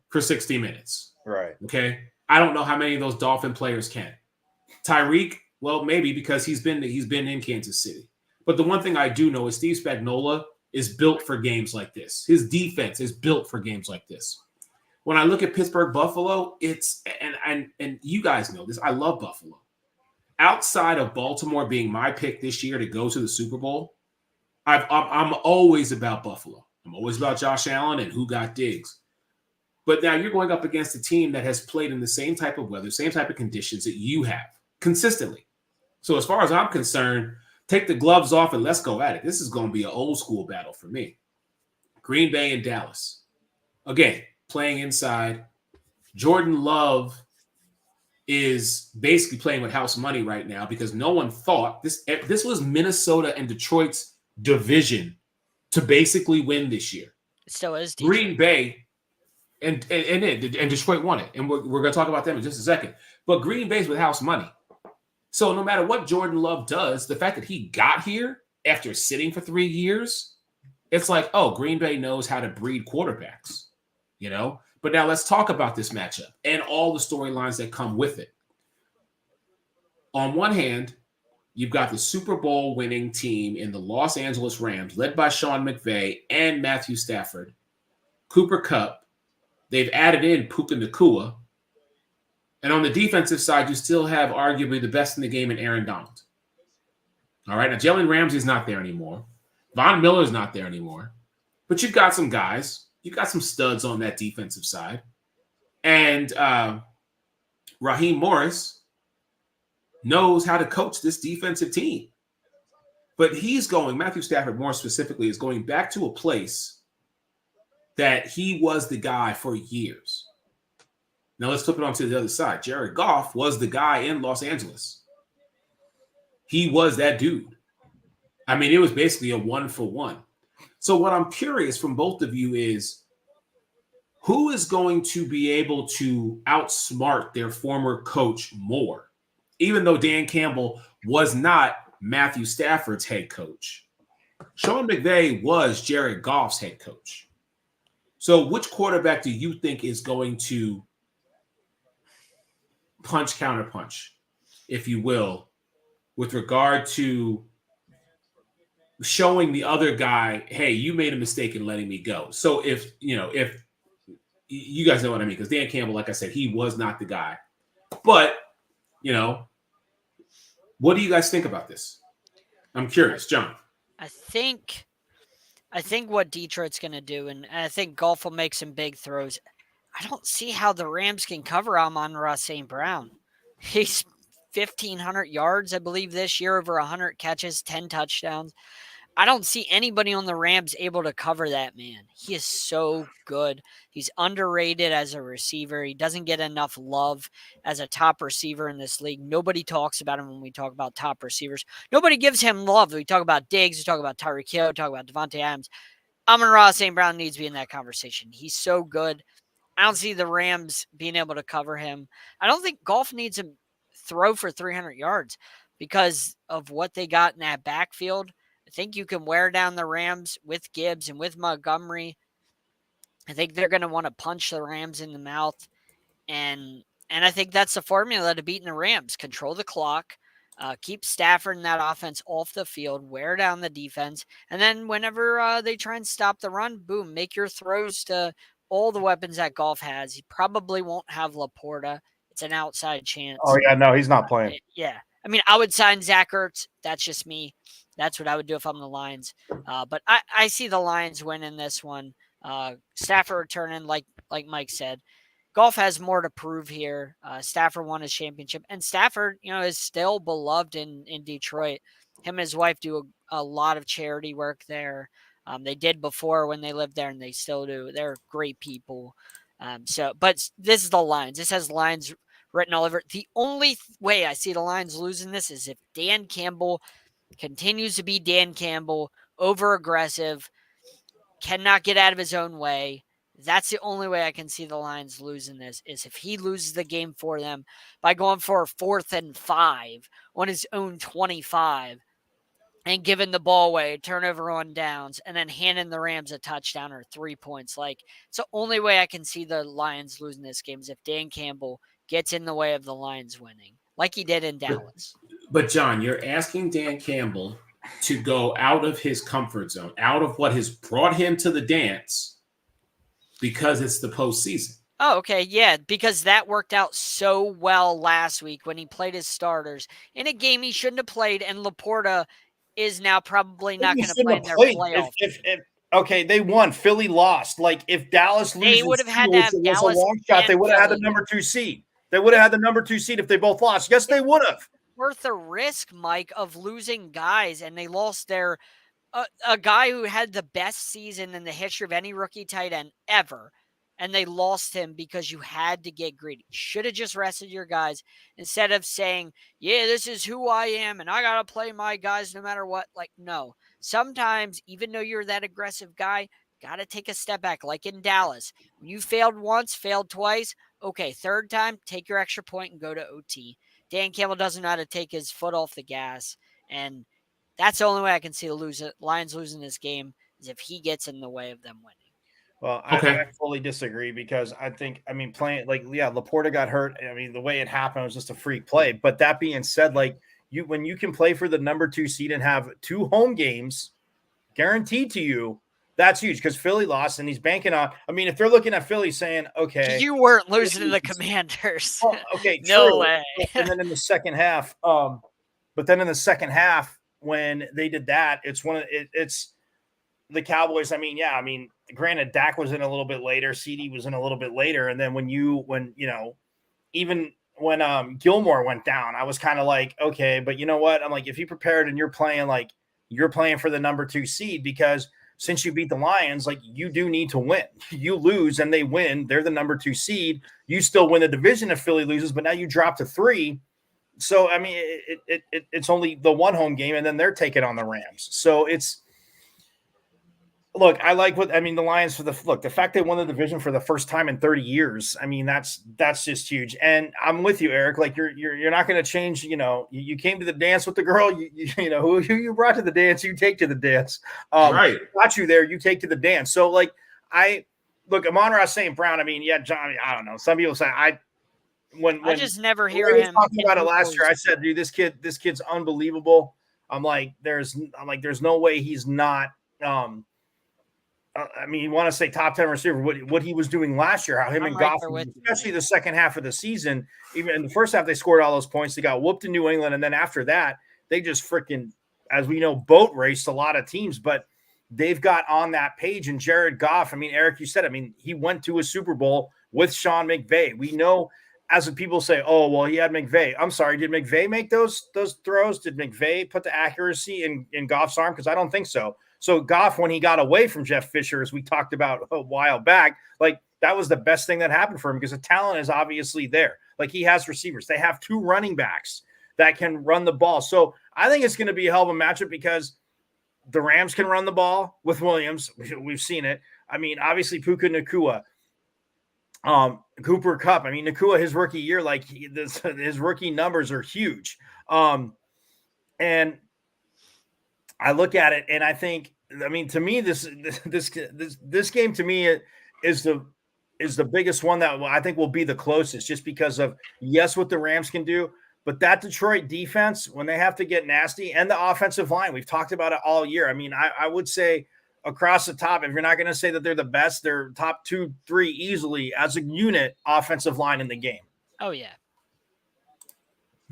for 60 minutes. Right. Okay. I don't know how many of those Dolphin players can. Tyreek, well, maybe because he's been in Kansas City. But the one thing I do know is Steve Spagnuolo is built for games like this. His defense is built for games like this. When I look at Pittsburgh Buffalo, it's and you guys know this. I love Buffalo. Outside of Baltimore being my pick this year to go to the Super Bowl, I'm always about Buffalo. I'm always about Josh Allen and who got Diggs. But now you're going up against a team that has played in the same type of weather, same type of conditions that you have consistently. So as far as I'm concerned, take the gloves off and let's go at it. This is going to be an old school battle for me. Green Bay and Dallas. Again, playing inside. Jordan Love is basically playing with house money right now because no one thought this was Minnesota and Detroit's division to basically win this year. It still is Detroit. Green Bay and Detroit won it. And we're going to talk about them in just a second. But Green Bay's with house money. So no matter what Jordan Love does, the fact that he got here after sitting for 3 years, it's like, oh, Green Bay knows how to breed quarterbacks, But now let's talk about this matchup and all the storylines that come with it. On one hand, you've got the Super Bowl winning team in the Los Angeles Rams, led by Sean McVay and Matthew Stafford, Cooper Kupp. They've added in Puka Nacua. And on the defensive side, you still have arguably the best in the game in Aaron Donald. All right, now Jalen Ramsey's not there anymore. Von Miller's not there anymore. But you've got some guys. You've got some studs on that defensive side. And Raheem Morris knows how to coach this defensive team. But Matthew Stafford more specifically, is going back to a place that he was the guy for years. Now let's flip it onto the other side. Jared Goff was the guy in Los Angeles. He was that dude. I mean, it was basically a 1-for-1. So what I'm curious from both of you is, who is going to be able to outsmart their former coach more? Even though Dan Campbell was not Matthew Stafford's head coach, Sean McVay was Jared Goff's head coach. So which quarterback do you think is going to punch, counterpunch, if you will, with regard to showing the other guy, hey, you made a mistake in letting me go? So if you guys know what I mean, because Dan Campbell, like I said, he was not the guy. But, what do you guys think about this? I'm curious, John. I think what Detroit's going to do, and I think Goff will make some big throws. I don't see how the Rams can cover Amon-Ra St. Brown. He's 1,500 yards, I believe, this year, over 100 catches, 10 touchdowns. I don't see anybody on the Rams able to cover that man. He is so good. He's underrated as a receiver. He doesn't get enough love as a top receiver in this league. Nobody talks about him when we talk about top receivers. Nobody gives him love. We talk about Diggs, we talk about Tyreek Hill, we talk about Devontae Adams. Amon-Ra St. Brown needs to be in that conversation. He's so good. I don't see the Rams being able to cover him. I don't think Goff needs to throw for 300 yards because of what they got in that backfield. I think you can wear down the Rams with Gibbs and with Montgomery. I think they're going to want to punch the Rams in the mouth. And I think that's the formula to beating the Rams. Control the clock, keep Stafford and that offense off the field, wear down the defense. And then whenever they try and stop the run, boom, make your throws to all the weapons that Goff has. He probably won't have Laporta. It's an outside chance. Oh, yeah, no, he's not playing. Yeah. I mean, I would sign Zach Ertz. That's just me. That's what I would do if I'm the Lions. But I see the Lions winning this one. Stafford returning, like Mike said. Goff has more to prove here. Stafford won his championship, and Stafford, is still beloved in Detroit. Him and his wife do a lot of charity work there. They did before when they lived there, and they still do. They're great people. But this is the Lions. This has Lions written all over it. The only way I see the Lions losing this is if Dan Campbell continues to be Dan Campbell, over aggressive, cannot get out of his own way. That's the only way I can see the Lions losing this, is if he loses the game for them by going for a 4th and 5 on his own 25 and giving the ball away, turnover on downs, and then handing the Rams a touchdown or 3 points. It's the only way I can see the Lions losing this game is if Dan Campbell gets in the way of the Lions winning, like he did in Dallas. But John, you're asking Dan Campbell to go out of his comfort zone, out of what has brought him to the dance, because it's the postseason. Oh, okay. Yeah, because that worked out so well last week when he played his starters in a game he shouldn't have played, and Laporta is now probably not going to play in their playoff. Okay, they won. Philly lost. If Dallas loses, they would have had to have Dallas. A long shot. They would have had the number 2 seed. They would have had the number 2 seed if they both lost. Yes, they would have. Worth the risk, Mike, of losing guys, and they lost their a guy who had the best season in the history of any rookie tight end ever, and they lost him because you had to get greedy. Should have just rested your guys instead of saying, yeah, this is who I am, and I got to play my guys no matter what. No. Sometimes, even though you're that aggressive guy, got to take a step back, like in Dallas. When you failed once, failed twice, okay, third time, take your extra point and go to OT. Dan Campbell doesn't know how to take his foot off the gas, and that's the only way I can see the Lions losing this game is if he gets in the way of them winning. Well, I fully disagree because playing Laporta got hurt. The way it happened was just a freak play. But that being said, when you can play for the number 2 seed and have 2 home games guaranteed to you, that's huge because Philly lost and he's banking on. If they're looking at Philly saying, okay, you weren't losing to the Commanders. Well, okay, no true. way. And then in the second half, when they did that, it's the Cowboys. Granted, Dak was in a little bit later, CD was in a little bit later, and then when Gilmore went down, I was kind of like, okay, but you know what? I'm like, if you prepared and you're playing for the number 2 seed, because since you beat the Lions, you do need to win. You lose and they win, they're the number 2 seed. You still win the division if Philly loses, but now you drop to 3. So it's only the 1 home game, and then they're taking on the Rams. So I like the Lions the fact they won the division for the first time in 30 years. That's just huge. And I'm with you, Eric. You're not going to change. You came to the dance with the girl. Who you brought to the dance, you take to the dance. Right, got you there. You take to the dance. So Amon-Ra St. Brown. John. I don't know. Some people say I just never hear him talking about it last year. I said, dude, this kid's unbelievable. I'm like, there's no way he's not. You want to say top 10 receiver, what he was doing last year, how him and Goff, especially the second half of the season, even in the first half, they scored all those points. They got whooped in New England. And then after that, they just freaking, as we know, boat raced a lot of teams, but they've got on that page. And Jared Goff, Eric, you said, he went to a Super Bowl with Sean McVay. We know, as people say, oh, well, he had McVay. I'm sorry, did McVay make those throws? Did McVay put the accuracy in Goff's arm? Because I don't think so. So Goff, when he got away from Jeff Fisher, as we talked about a while back, that was the best thing that happened for him because the talent is obviously there. He has receivers. They have 2 running backs that can run the ball. So I think it's going to be a hell of a matchup because the Rams can run the ball with Williams. We've seen it. Obviously Puka Nacua, Cooper Kupp. Nacua, his rookie year, his rookie numbers are huge. And I look at it and I think, to me, this game to me is the biggest one that I think will be the closest, just because of what the Rams can do, but that Detroit defense, when they have to get nasty, and the offensive line, we've talked about it all year. I would say across the top, if you're not going to say that they're the best, they're top 2, 3 easily as a unit offensive line in the game. Oh yeah.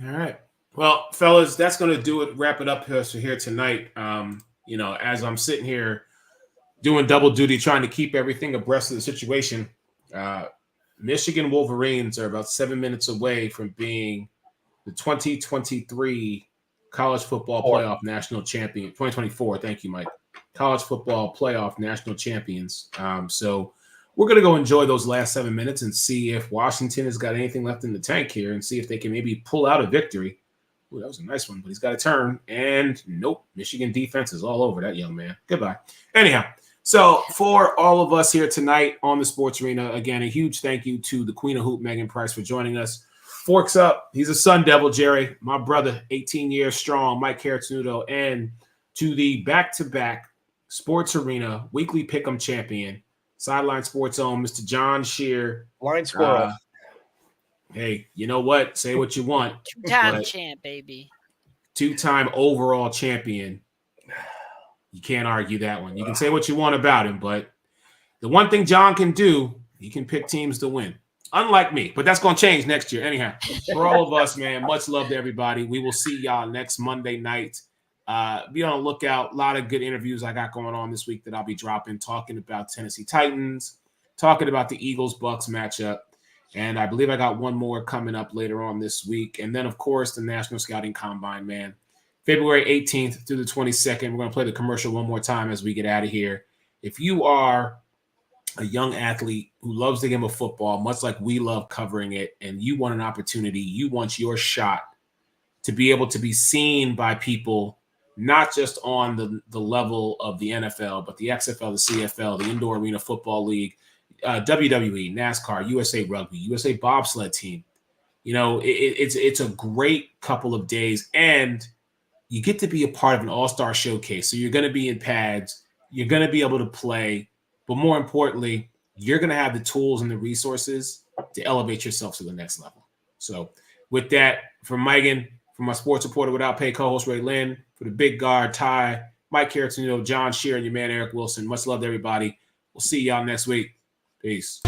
All right. Well, fellas, that's going to do it. Wrap it up here tonight. As I'm sitting here doing double duty, trying to keep everything abreast of the situation. Michigan Wolverines are about 7 minutes away from being the 2023 College Football Playoff National Champion. 2024, thank you, Mike. College Football Playoff National Champions. So we're going to go enjoy those last 7 minutes and see if Washington has got anything left in the tank here and see if they can maybe pull out a victory. Ooh, that was a nice one, but he's got a turn. And nope, Michigan defense is all over that young man. Goodbye. Anyhow, so for all of us here tonight on the Sports Arena, again, a huge thank you to the Queen of Hoop, Megan Price, for joining us. Forks up. He's a Sun Devil, Jerry. My brother, 18 years strong, Mike Caratudo, and to the back-to-back Sports Arena weekly pick'em champion, Sideline Sports own, Mr. John Shear. Blind squirrel. Hey, you know what? Say what you want. Two-time champ, baby. Two-time overall champion. You can't argue that one. You can say what you want about him, but the one thing John can do, he can pick teams to win. Unlike me, but that's going to change next year. Anyhow, for all of us, man, much love to everybody. We will see y'all next Monday night. Be on the lookout. A lot of good interviews I got going on this week that I'll be dropping, talking about Tennessee Titans, talking about the Eagles-Bucks matchup. And I believe I got one more coming up later on this week. And then, of course, the National Scouting Combine, man. February 18th through the 22nd. We're going to play the commercial one more time as we get out of here. If you are a young athlete who loves the game of football, much like we love covering it, and you want an opportunity, you want your shot to be able to be seen by people, not just on the level of the NFL, but the XFL, the CFL, the Indoor Arena Football League, WWE, NASCAR, USA Rugby, USA Bobsled Team. You know, it's a great couple of days, and you get to be a part of an all-star showcase. So you're going to be in pads, you're going to be able to play, but more importantly, you're going to have the tools and the resources to elevate yourself to the next level. So with that, from Megan, from my sports reporter without pay co-host Ray Lynn, for the big guard Ty, Mike Caratuno, John Shear, and your man Eric Wilson, much love to everybody. We'll see y'all next week. Peace.